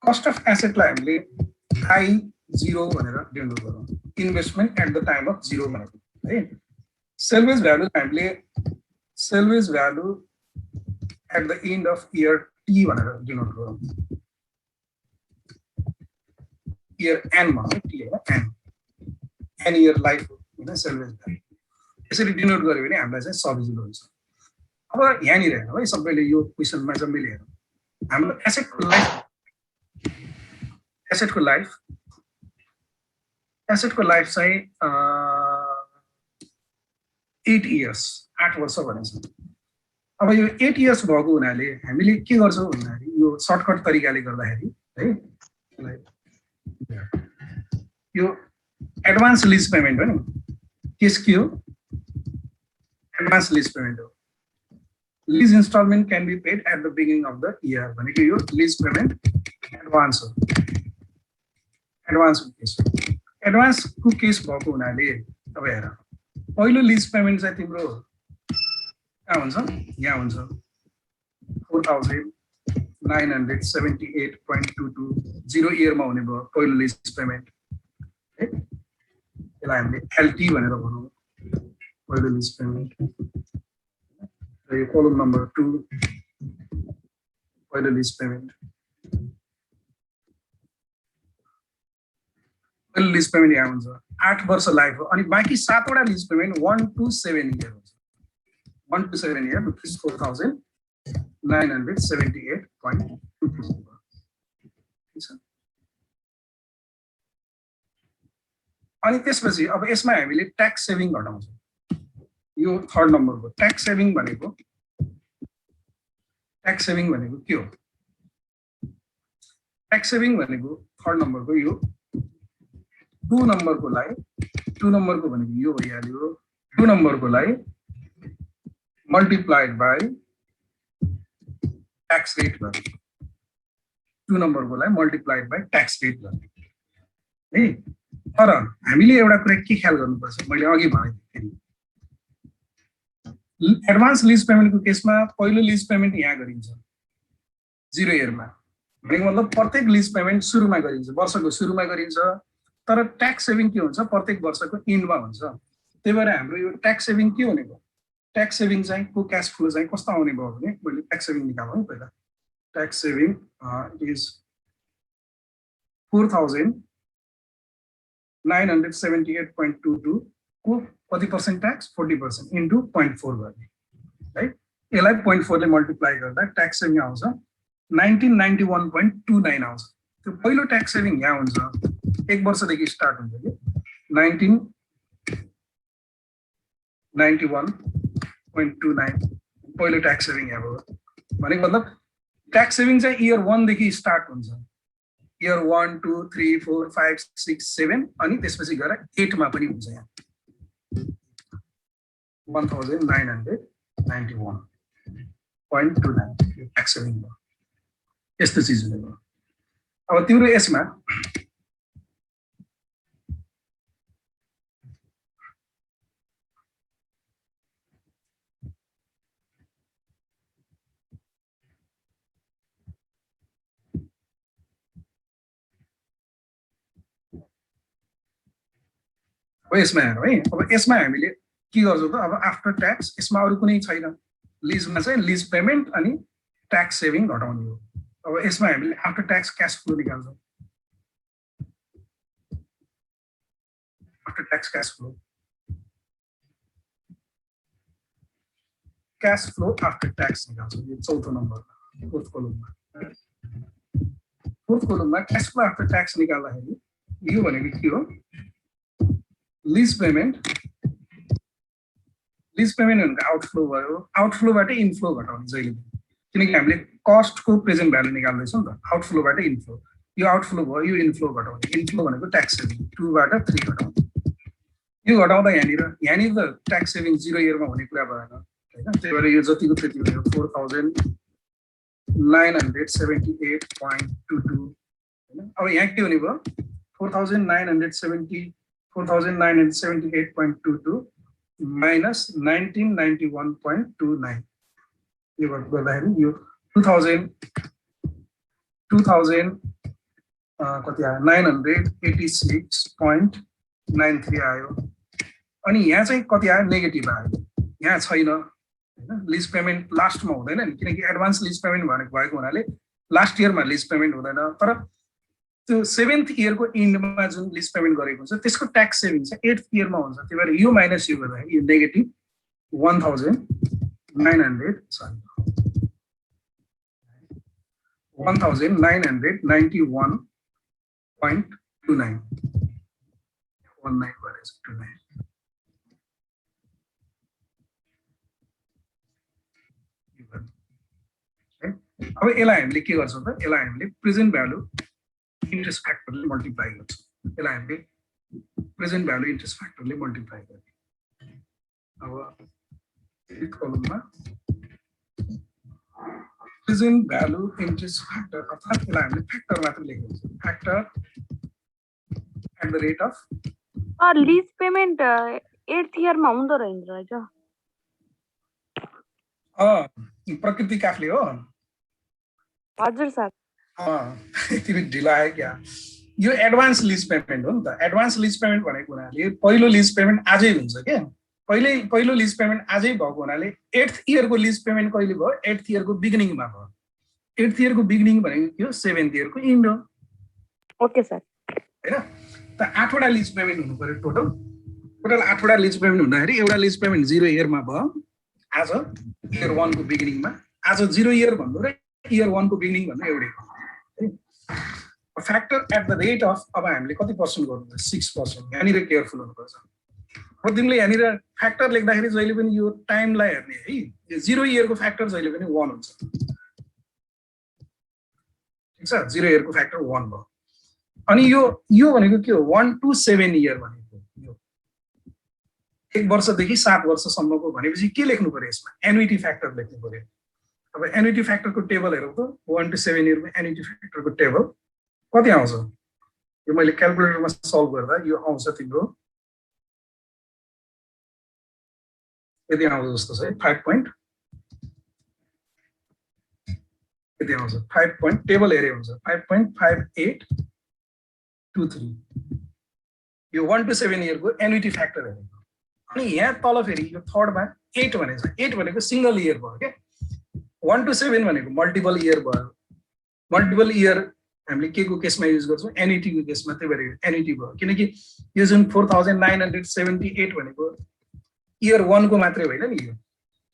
cost of एसेटलाई हामीले I0 भनेर डिनोट गरौँ investment at the time of 0 भनेको है सेल्वेज भ्यालु हामीले salvage value at the end of year T भनेर डिनोट गरौँ इयर एन भनौँ टी होइन एन इयर लाइफ होइन सेल्वेज भ्यालु यसरी डिनोट गर्यो भने हामीलाई चाहिँ सजिलो हुन्छ अब यहाँनिर हेर्नु है सबैले यो क्वेसनमा चाहिँ मैले हेर्नु हाम्रो एसेटको लाइफ चाहिँ 8 इयर्स 8 वर्ष भनेको छ अब यो 8 इयर्स भएको हुनाले हामीले के गर्छौँ भन्दाखेरि यो सर्टकट तरिकाले गर्दाखेरि है यो एडभान्स लिज पेमेन्ट हो नि केस के हो एडभान्स लिज पेमेन्ट हो lease instalment can be paid at the beginning of the year भनेको यो लिज पेमेन्ट एडभान्स हो एडभान्सको केस भएको हुनाले अब हेर पहिलो लिज पेमेन्ट चाहिँ तिम्रो कहाँ हुन्छ यहाँ हुन्छ 4,978.22 0 इयरमा हुने भयो पहिलो लिज पेमेन्ट है यसलाई हामीले एलटी भनेर भनौँ पहिलो लिज पेमेन्ट यो कलम नम्बर 2 पहिलो लिज पेमेन्ट पहिलो लिज पेमेन्ट यहाँ हुन्छ 8 वर्ष लाइफ हो अनि बाँकी 7 वटा लिज पेमेन्ट 1 to 7 इयर हुन्छ 1 to 7 इयर रुपिस 4,978.22 अनि त्यसपछि अब यसमा हामीले ट्याक्स सेभिङ घटाउँछौँ यो थर्ड नम्बरको ट्याक्स सेभिङ भनेको के हो ट्याक्स सेभिङ भनेको थर्ड नम्बरको यो 2 नम्बरकोलाई 2 नम्बरको भनेको यो भइहाल्यो 2 नम्बरकोलाई मल्टिप्लाइड बाइ ट्याक्स रेट गर्ने 2 नम्बरकोलाई मल्टिप्लाइड बाइ ट्याक्स रेट गर्ने है तर हामीले एउटा कुरा के ख्याल गर्नुपर्छ मैले अघि भने एडभान्स लिज पेमेन्टको केसमा पहिलो लिज पेमेन्ट यहाँ गरिन्छ 0 इयरमा भनेको मतलब प्रत्येक लिज पेमेन्ट सुरुमा गरिन्छ वर्षको सुरुमा गरिन्छ तर ट्याक्स सेभिङ के हुन्छ प्रत्येक वर्षको इन्डमा हुन्छ त्यही भएर हाम्रो यो ट्याक्स सेभिङ के हुने भयो ट्याक्स सेभिङ चाहिँ को क्याश फ्लो चाहिँ कस्तो आउने भयो भने मैले ट्याक्स सेभिङ निकाल्नु है पहिला ट्याक्स सेभिङ इट इज 4,978.22 को कति पर्सेन्ट ट्याक्स 40% इन्टु 0.4 गर्ने है यसलाई 0.4 ले मल्टिप्लाई गर्दा ट्याक्स सेभिङ आउँछ 1991.29 आउँछ त्यो पहिलो ट्याक्स सेभिङ यहाँ हुन्छ 1 वर्षदेखि स्टार्ट हुन्छ कि 1991.29 पहिलो ट्याक्स सेभिङ यहाँ भयो भनेको मतलब ट्याक्स सेभिङ चाहिँ इयर 1 देखि स्टार्ट हुन्छ इयर 1 2 3 4 5 6 7 अनि त्यसपछि गएर 8 मा पनि हुन्छ यहाँ 1991.29 ट्याक्स सेभिङ भयो यस्तो चिज हुने भयो अब तिम्रो यसमा अब यसमा हेरौँ है अब यसमा हामीले के गर्छौँ त अब आफ्टर ट्याक्स यसमा अरू कुनै छैन लिजमा चाहिँ लिज पेमेन्ट अनि ट्याक्स सेभिङ घटाउने हो अब यसमा हामीले आफ्टर ट्याक्स क्याश फ्लो निकाल्छौँ after tax cash flow after tax निकाल्छौँ यो चौथो नम्बरमा फोर्थ कोलममा क्याश फ्लो आफ्टर ट्याक्स निकाल्दाखेरि यो भनेको के हो लिज पेमेन्ट लिज पेमेन्ट भनेको आउटफ्लो भयो, आउटफ्लोबाट इनफ्लो घटाउने जहिले पनि, किनकि हामीले कस्टको प्रेजेन्ट भ्यालु निकाल्दैछौँ नि त, आउटफ्लोबाट इनफ्लो, यो आउटफ्लो भयो, यो इनफ्लो घटाउने, इनफ्लो भनेको ट्याक्स सेभिङ 2 बाट 3 घटाउने, यो घटाउँदा यहाँनिर त ट्याक्स सेभिङ 0 इयरमा हुने कुरा भएन हैन, त्यही भएर यो जतिको त्यति भयो 4978.22 हैन। अब यहाँ के हुने भयो 4978.22 minus 1991.29, यो गर्दाखेरि यो 2000 कति आयो 986.93 आयो। अनि यहाँ चाहिँ कति आयो नेगेटिभ आयो, यहाँ छैन हैन, लिज पेमेन्ट लास्टमा हुँदैन नि, किनकि एडभान्स लिज पेमेन्ट भएको हुनाले लास्ट इयरमा लिज पेमेन्ट हुँदैन, तर त्यो 7th इयरको इन्डमा जुन लिज पेमेन्ट गरेको हुन्छ त्यसको ट्याक्स सेभिङ चाहिँ 8th इयरमा हुन्छ, त्यही भएर यो माइनस यो गर्दाखेरि यो नेगेटिभ 1991.29 अब यसलाई हामीले के गर्छौँ त, यसलाई हामीले प्रेजेन्ट भ्यालु इन्ट्रेस्ट फ्याक्टरले मल्टिप्लाई गर्छौँ, यसलाई हामीले प्रेजेन्ट भ्यालु इन्ट्रेस्ट फ्याक्टरले मल्टिप्लाई गर्ने। अब एक कलममा प्रेजेन्ट भ्यालु इन्ट्रेस्ट फ्याक्टर अर्थात् यसलाई हामीले फ्याक्टर मात्र लेख्नु हुन्छ, factor at the rate of lease payment 8th इयरमा हुँदो रहेछ। प्रकृति काफले हो। हजुर सर। तिमी ढिलो आयो क्या, यो एडभान्स लिज पेमेन्ट हो नि त। एडभान्स लिज पेमेन्ट भनेको हुनाले पहिलो लिज पेमेन्ट आजै हुन्छ क्या, पहिलो लिज पेमेन्ट आजै भएको हुनाले 8th इयरको लिज पेमेन्ट कहिले भयो 8th इयरको बिगिनिङमा भयो। 8th इयरको बिगिनिङ भनेको के हो 7th इयरको इन्ड हो। Okay sir. हैन त 8 वटा लिज पेमेन्ट हुनु पर्यो, टोटल 8 वटा लिज पेमेन्ट हुँदाखेरि एउटा लिज पेमेन्ट 0 इयरमा भयो आज इयर 1 को बिगिनिङमा, आज 0 इयर भन्नु र इयर 1 को बिगिनिङ भन्नु एउटै हो। Factor at the rate of, अब हामीले कति पर्सेन्ट गर्नु 6%, यहाँनिर केयरफुल हुनुपर्छ। अब तिमीले यहाँनिर फ्याक्टर लेख्दाखेरि जहिले पनि यो टाइमलाई हेर्ने है, यो 0 इयरको फ्याक्टर जहिले पनि 1 हुन्छ, ठिक छ, 0 इयरको फ्याक्टर 1 भयो। अनि यो भनेको के हो 1 to 7 इयर भनेको, यो 1 वर्षदेखि 7 वर्षसम्मको भनेपछि के लेख्नु पर्यो यसमा एन्युटी फ्याक्टर लेख्नु पर्यो। अब एन्युटी फ्याक्टरको टेबल हेरौँ त, 1 to 7 इयरको एन्युटी फ्याक्टरको टेबल कति आउँछ, यो मैले क्याल्कुलेटरमा सल्भ गर्दा यो आउँछ तिम्रो यति आउँछ जस्तो छ, 5 point यति आउँछ, 5 point टेबल हेरे हुन्छ 5.5823, यो 1 to 7 इयरको एन्युटी फ्याक्टर हेरेको। अनि यहाँ तल फेरि यो थर्डमा 8 भनेको छ, 8 भनेको सिंगल इयर भयो क्या, 1 to 7 भनेको मल्टिपल इयर भयो। मल्टिपल इयर हामीले के को केसमा युज गर्छौँ एन्युटी को केसमा, त्यही भएर एन्युटी भयो। किनकि यो जुन 4978 भनेको इयर 1 को मात्रै होइन नि, यो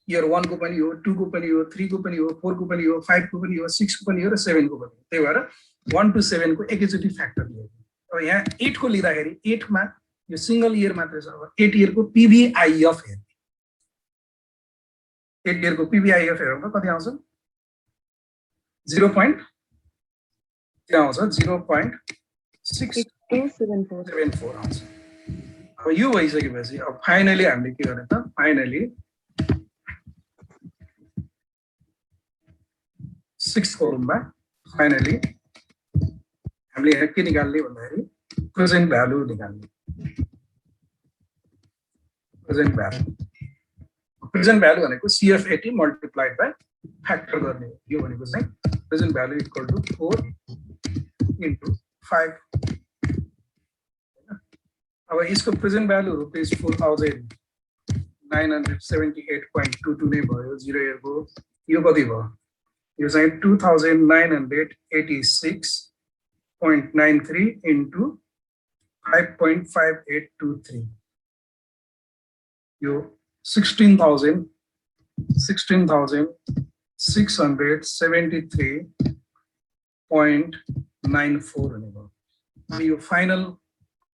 इयर 1 को पनि हो, 2 को पनि हो, 3 को पनि हो, 4 को पनि हो, 5 को पनि हो, 6 को पनि हो र 7 को पनि हो। त्यही भएर 1 to 7 को एकैचोटि फ्याक्टर लिएको। अब यहाँ 8 को लिँदाखेरि 8 मा यो सिंगल इयर मात्रै छ। अब 8 इयरको पिभिआइएफ हेर्ने, 8 इयरको पिभिआइएफ हेरौँ त कति आउँछ 0.674 आउँछ। अब यो भइसकेपछि अब फाइनली हामीले के गर्ने त, फाइनली 6th कलममा फाइनली हामीले यहाँ के निकाल्ने भन्दाखेरि प्रेजेन्ट भ्यालु निकाल्ने। प्रेजेन्ट भ्यालु भनेको CF80 मल्टिप्लाइड बाई फ्याक्टर गर्ने, यो भनेको चाहिँ present value equal to 4 into 5। अब यसको प्रेजेन्ट भ्यालु रुपिस 4978.22 नै भयो 0 इयरको। यो कति भयो, यो चाहिँ 2986.93 into 5.5823, यो 16,673.94 हुने भयो। अनि यो फाइनल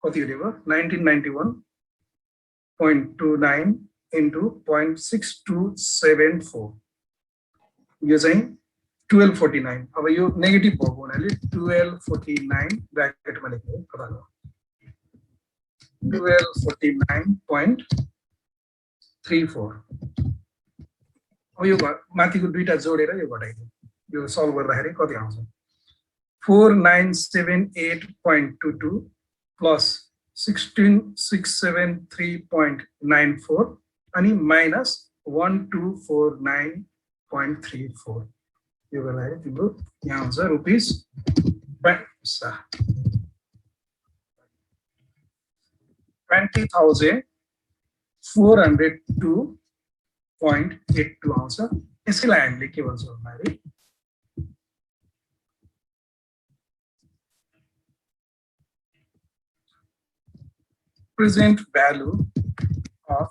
कति हुने भयो 1991.29 into 0.6274 यो चाहिँ 1249 अब यो नेगेटिभ भएको हुनाले 1249 ब्र्याकेटमा लेख्नु कता गयो 1249.34 अब यो माथिको दुईटा जोडेर यो घटाइदियो यो सल्भ गर्दाखेरि कति आउँछ 4978.22 प्लस 16673.94 अनि माइनस 1249.34 यो गर्दाखेरि तिम्रो यहाँ आउँछ रुपिस 20,402.82 आउँछ यसैलाई हामीले के भन्छ भन्दाखेरि present value of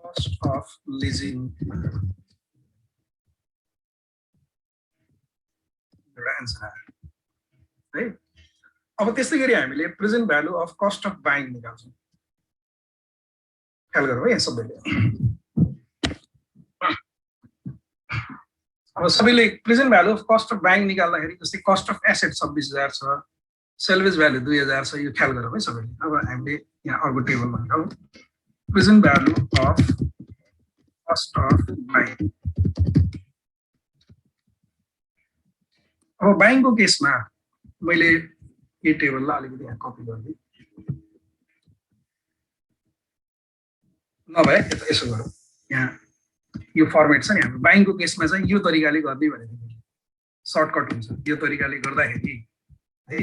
cost of leasing है अब त्यस्तै गरी हामीले present value of cost of buying निकाल्छौँ ख्याल गरौँ है सबैले अब सबैले present value of cost of buying निकाल्दाखेरि जस्तै कस्ट अफ एसेट 26,000 छ सेल्वेज भ्यालु 2000 छ यो ख्याल गरौँ है सबैले अब हामीले यहाँ अर्को टेबलमा निकालौँ present value of cost of buying अब बाइङको केसमा मैले यो टेबललाई अलिकति यहाँ कपी गरिदिएँ नभए यसो गरौँ यहाँ यो फर्मेट छ नि हाम्रो बाइङको केसमा चाहिँ यो तरिकाले गर्ने भनेको सर्टकट हुन्छ यो तरिकाले गर्दाखेरि है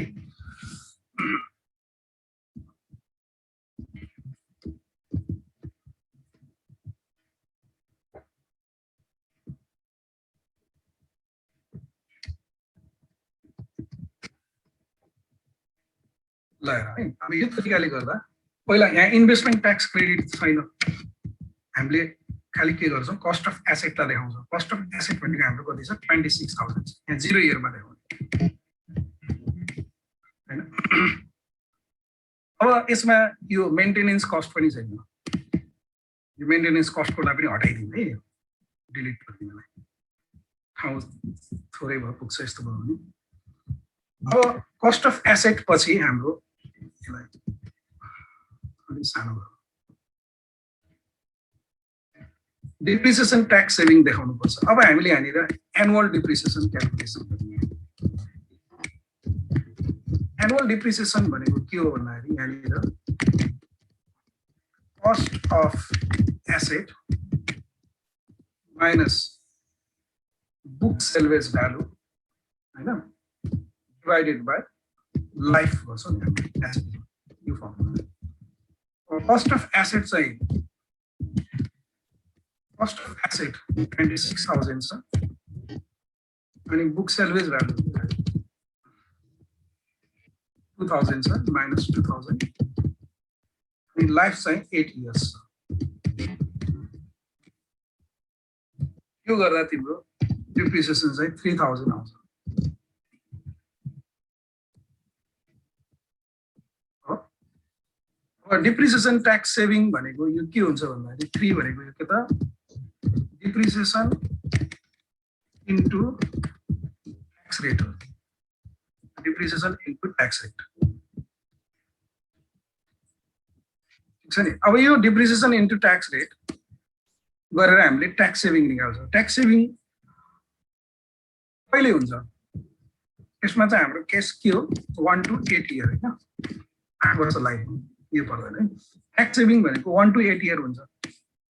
ल अब यो तरिकाले गर्दा पहिला यहाँ इन्भेस्टमेन्ट ट्याक्स क्रेडिट छैन हामीले खालि के गर्छौँ कस्ट अफ एसेटलाई देखाउँछौँ कस्ट अफ एसेट भनेको हाम्रो कति छ 26,000 यहाँ 0 इयरमा देखाउने हैन अब यसमा यो मेन्टेनेन्स कस्ट पनि छैन यो मेन्टेनेन्स कस्टकोलाई पनि हटाइदिउँ है डिलिट गरिदिनुलाई ठाउँ थोरै भए पुग्छ यस्तो भयो भने अब कस्ट अफ एसेट पछि हाम्रो यसलाई अलि सानो भयो डिप्रिसिएसन ट्याक्स सेभिङ देखाउनु पर्छ अब हामीले यहाँनिर एनुअल डिप्रिसिएसन क्याल्कुलेसन गर्ने एनुअल डिप्रिसिएसन भनेको के हो भन्दाखेरि यहाँनिर cost of asset minus book salvage value हैन डिवाइडेड बाई लाइफ गर्छ नि यो फर्मुला कस्ट अफ एसेट चाहिँ कस्ट अफ एसेट 26,000 छ अनि बुक सेल्वेज भ्यालु 2,000 छ माइनस 2,000 अनि लाइफ चाहिँ 8 इयर्स छ यो गर्दा तिम्रो डिप्रिसिएसन चाहिँ 3,000 आउँछ डिप्रिसिएसन ट्याक्स सेभिङ भनेको यो के हुन्छ भन्दाखेरि 3 भनेको यो के त डिप्रिसिएसन इन्टु ट्याक्स रेट हो डिप्रिसिएसन इन्टु ट्याक्स रेट ठीक छ नि अब यो डिप्रिसिएसन इन्टु ट्याक्स रेट गरेर हामीले ट्याक्स सेभिङ निकाल्छौँ ट्याक्स सेभिङ कहिले हुन्छ यसमा चाहिँ हाम्रो केस के हो 1 to 8 इयर हैन 8 वर्ष लाग्यो यो पर्दैन है ट्याक्स सेभिङ भनेको 1 to 8 इयर हुन्छ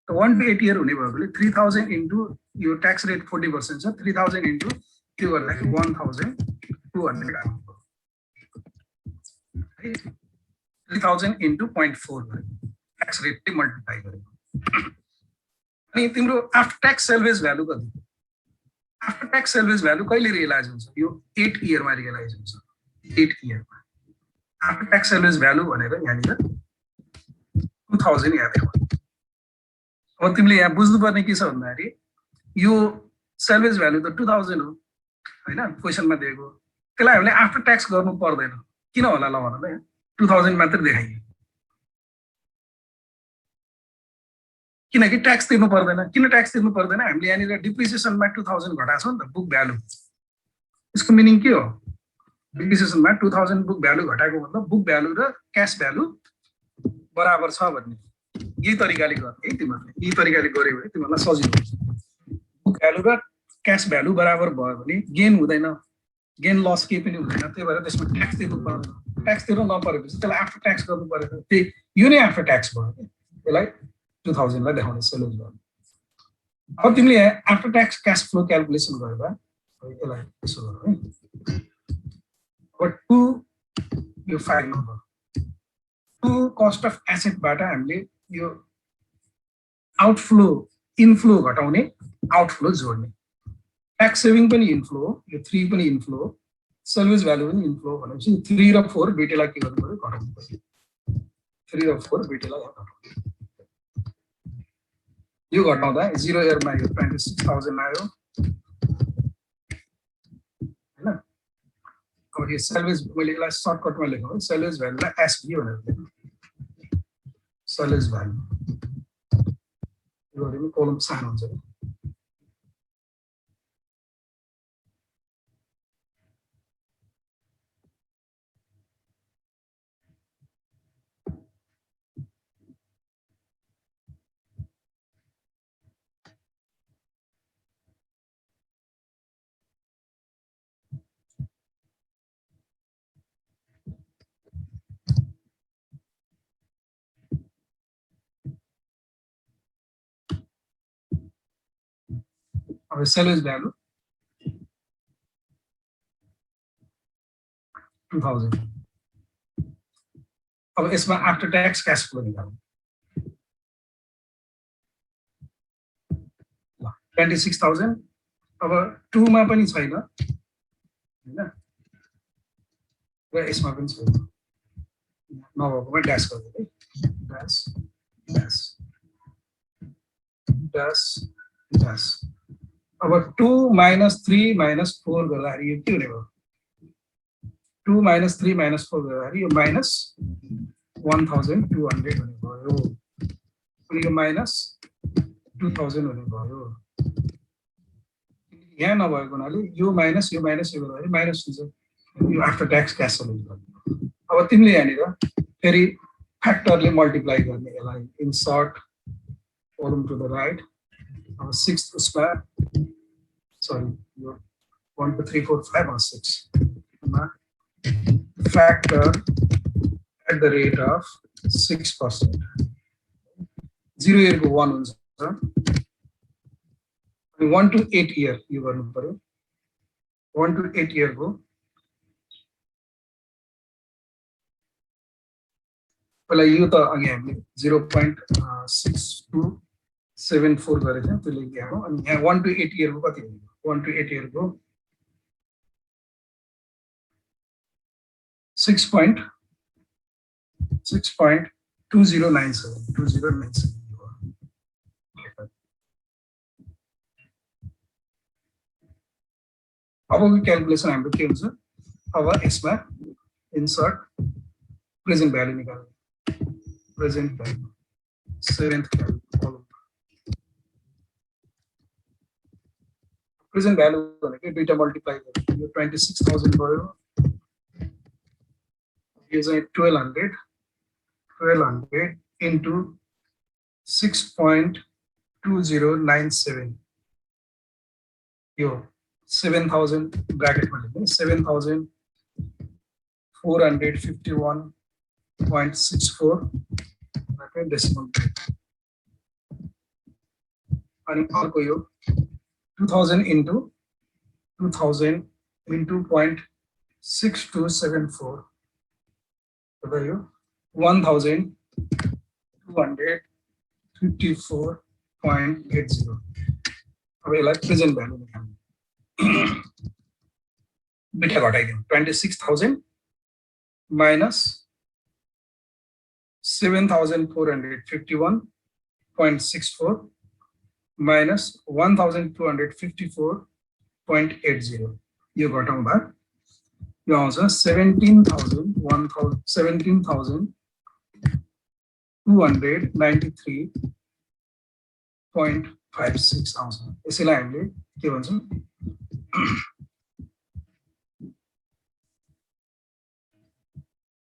1 to 8 इयर हुने भएकोले 3,000 इन्टु यो ट्याक्स रेट 40% छ 3,000 इन्टु त्यो गर्दाखेरि 1,200 आएको 3,000 इन्टु 0.4 ट्याक्स रेटले मल्टिप्लाई गरेको अनि तिम्रो आफ्टर ट्याक्स सेल्वेज भ्यालु कति आफ्टर ट्याक्स सेल्वेज भ्यालु कहिले रियलाइज हुन्छ यो 8 इयरमा रियलाइज हुन्छ 8 इयरमा आफ्टर ट्याक्स सेल्वेज भ्यालु भनेर यहाँनिर 2,000 यहाँ देखाउनु अब तिमीले यहाँ बुझ्नुपर्ने के छ भन्दाखेरि यो सेल्वेज भ्यालु त 2,000 हो हैन क्वेसनमा दिएको त्यसलाई हामीले आफ्टर ट्याक्स गर्नु पर्दैन किन होला ल भन त 2,000 मात्र देखाइयो किनकि ट्याक्स तिर्नु पर्दैन किन ट्याक्स तिर्नु पर्दैन हामीले यहाँनिर डिप्रिसिएसनमा 2000 घटाएको छ नि त बुक भ्यालु यसको मिनिङ के हो डिप्रिसिएसनमा 2000 बुक भ्यालु घटाएको मतलब बुक भ्यालु र क्याश भ्यालु बराबर छ भन्ने यही तरिकाले गर्ने है तिमीहरूले यही तरिकाले गर्यो भने तिमीहरूलाई सजिलो हुन्छ बुक भ्यालु र क्याश भ्यालु बराबर भयो भने गेन हुँदैन गेन लस केही पनि हुँदैन त्यही भएर त्यसमा ट्याक्स तिर्नु पर्दैन ट्याक्स तिर्नु नपरेपछि त्यसलाई आफ्टर ट्याक्स गर्नु पर्यो त्यही यो नै आफ्टर ट्याक्स भयो त्यसलाई 2000 लाई देखाउने सेलेज गर्नु अब तिमीले after tax cash flow calculation गर्दा यसलाई यसो गरौ है अब 2 यो file number 2 cost of asset बाट हामीले यो आउटफ्लो इनफ्लो घटाउने आउटफ्लो जोड्ने ट्याक्स सेभिङ पनि इनफ्लो यो 3 पनि इनफ्लो सर्भिस भ्यालु पनि इनफ्लो भनेपछि 3 र 4 दुईटैलाई के गर्नु पर्यो घटाउनु पर्यो 3 र 4 दुईटैलाई घटाउनु यो घटाउँदा 0 इयरमा यो 26000 आयो हैन अब यो सर्भिस मैले यसलाई सर्टकटमा लेखौँ सर्भिस भ्यालुलाई एसभी भनेर लेखौँ सर्भिस भ्यालु यो पनि कलम सानो हुन्छ अब सर्भिस भ्यालु 2000 अब यसमा आफ्टर ट्याक्स क्याश फ्लो निकाल्नु ल 26000 अब 2 मा पनि छैन हैन र यसमा पनि छैन नभएकोमा ड्यास गर्नु है ड्यास ड्यास ड्यास ड्यास अब 2 - 3 - 4 गर्दाखेरि यो के हुने भयो 2 - 3 - 4 गर्दाखेरि यो -1200 हुने भयो अनि यो -2000 हुने भयो यहाँ नभएको हुनाले यो माइनस यो गर्दाखेरि माइनस हुन्छ यो आफ्टर ट्याक्स क्याश फ्लो गर्नु अब तिमीले यहाँनिर फेरि फ्याक्टरले मल्टिप्लाई गर्ने यसलाई इन्सर्ट कलम टु द राइट अब 6 उसमा sorry, 1 2 3 4 5 or 6 factor at the rate of 6%. 0 year go 1 हुन्छ 1 to 8 year यो गर्नु पर्यो 1 to 8 year go पहिला यो त अघि हामीले 0.6274 गरेको थियौँ त्यो लेखिदिएको अनि यहाँ 1 to 8 year को कति हो 1 to 8 year को 6.2097 अब क्याल्कुलेसन हाम्रो के हुन्छ अब यसमा इन्सर्ट प्रेजेन्ट भ्यालु निकाल्नु प्रेजेन्ट भ्यालु 7th कलम प्रेजेन्ट भ्यालु भनेको दुईटा मल्टिप्लाई गर्नु यो 26000 भयो यो चाहिँ 1200 into 6.2097 यो 7000 ब्रैकेट में लेख्ने 7451.64 ब्रैकेट डेसिमल अनि अर्को यो 2000 into 0.6274 तब यो 1254.80 अब यसलाई प्रेजेन्ट भ्यालु निकाल्नु बिटा घटाइदिउँ 26000 minus 7451.64 minus 1254.80 यो घटाउँदा यो आउँछ 17,293 0.56 आउँछ। यसैलाई हामीले के भन्छौँ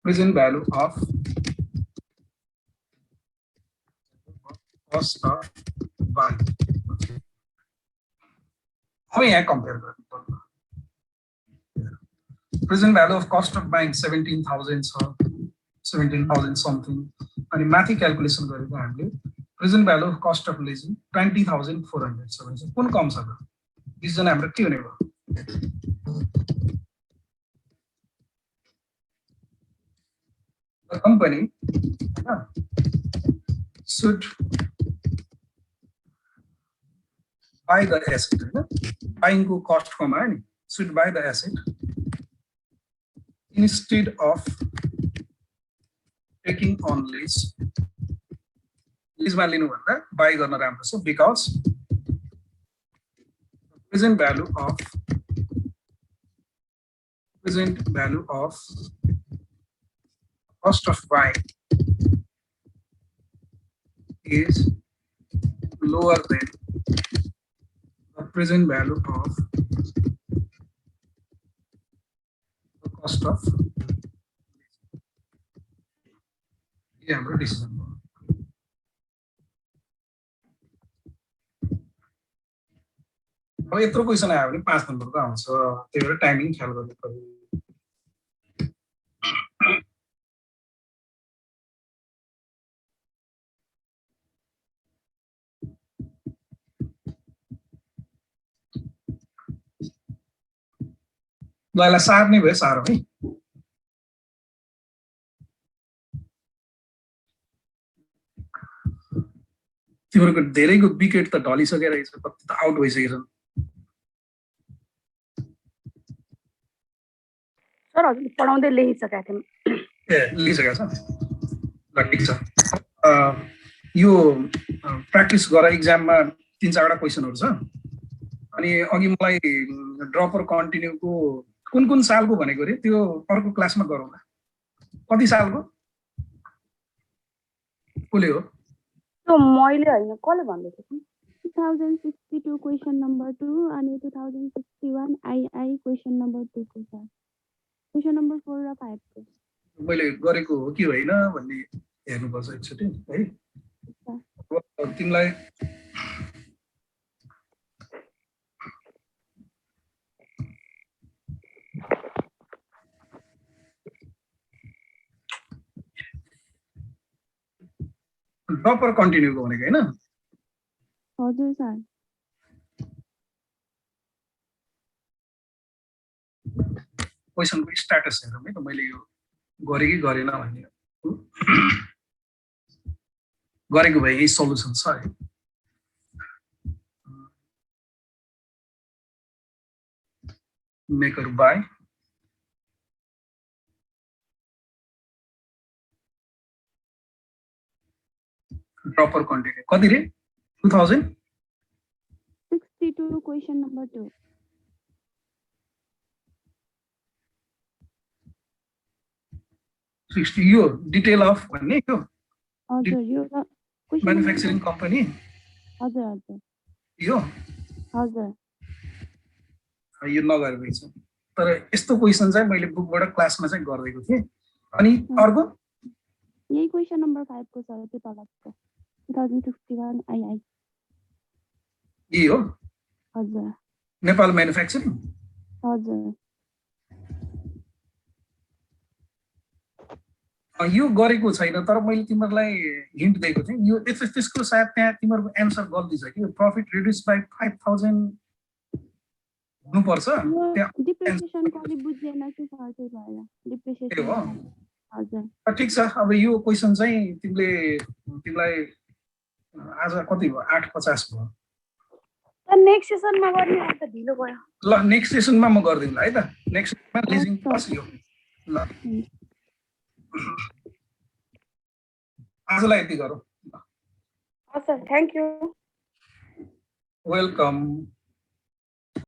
present value of cost of buying। अब यहाँ कम्पेयर गर्नु present value of cost of buying 17,000 छ 17,000 something अनि माथि क्याल्कुलेसन गरेको हामीले present value of cost of leasing 20,400 छ भने कुन कम छ त डिसिजन हाम्रो के हुने भयो the company should buy the asset buying को cost कम आयो नि should buy the asset instead of taking on lease मा लिनु भन्दा buy गर्न राम्रो छ because present value of cost of buying is lower than the present value of the cost of हाम्रो डिसिजन भयो अब यत्रो क्वेसन आयो भने 5 नम्बरको आउँछ त्यही भएर टाइमिङ ख्याल गर्नु पर्यो ल यसलाई सार्ने भयो सारो है तिमीहरूको धेरैको विकेट त ढलिसकेर रहेछ कति त आउट भइसकेछन् सर हजुरले पढाउँदै लेखिसकेका थियौँ ए लेखिसकेको छ ल ठिक छ यो प्र्याक्टिस गर एक्जाममा 3-4 वटा क्वेसनहरु छ अनि अघि मलाई ड्रपर कन्टिन्युको कुन सालको भनेको रे त्यो अर्को क्लासमा गरौँला कति सालको कुले हो त्यो मैले हैन कसले भन्दै थियो 2062 क्वेशन नम्बर 2 अनि 2061 आई क्वेशन नम्बर 2 को सर क्वेशन नम्बर 4 र 5 को मैले गरेको हो कि होइन भन्ने हेर्नुपर्छ एकचोटि है तिमीलाई ड्रपर कन्टिन्युको भनेको हैन हजुर सर क्वेसनको स्ट्याटस हेरौँ है त मैले यो गरे कि गरेन भन्ने गरेको भए यही सल्युसन छ है मेकर बाय ड्रपर कन्टिन्यू कति रे 2062 क्वेशन नम्बर 2 60 यो डिटेल अफ भन्ने यो हजुर यो म्यानुफ्याक्चरिङ कम्पनी हजुर हजुर यो हजुर यो नगरेको छ तर यस्तो क्वेशन चाहिँ मैले बुकबाट क्लासमा चाहिँ गर्दैको थिएँ अनि अर्को यही क्वेशन नम्बर 5 को सर त्यो तलको 2061 आई यही हो हजुर नेपाल म्यानुफ्याक्चरिङ हजुर यो गरेको छैन तर मैले तिमीहरूलाई हिन्ट दिएको थिएँ यो त्यसको सायद त्यहाँ तिमीहरूको एन्सर गल्ती छ कि प्रफिट रिड्युस बाइ 5000 हुनुपर्छ डिप्रिसिएसन कति बुझेन कि सर त्यही भएर डिप्रिसिएसन हो हजुर ठिक छ अब यो क्वेसन चाहिँ तिमीलाई आज कति भयो 8:50 भयो नेक्स्ट सेसनमा गर्ने त ढिलो भयो ल नेक्स्ट सेसनमा म गर्दिन्छु है त नेक्स्ट सेसनमा लिजिङ प्लस यो ल आजलाई यति गरौँ सर थ्यांक यू वेलकम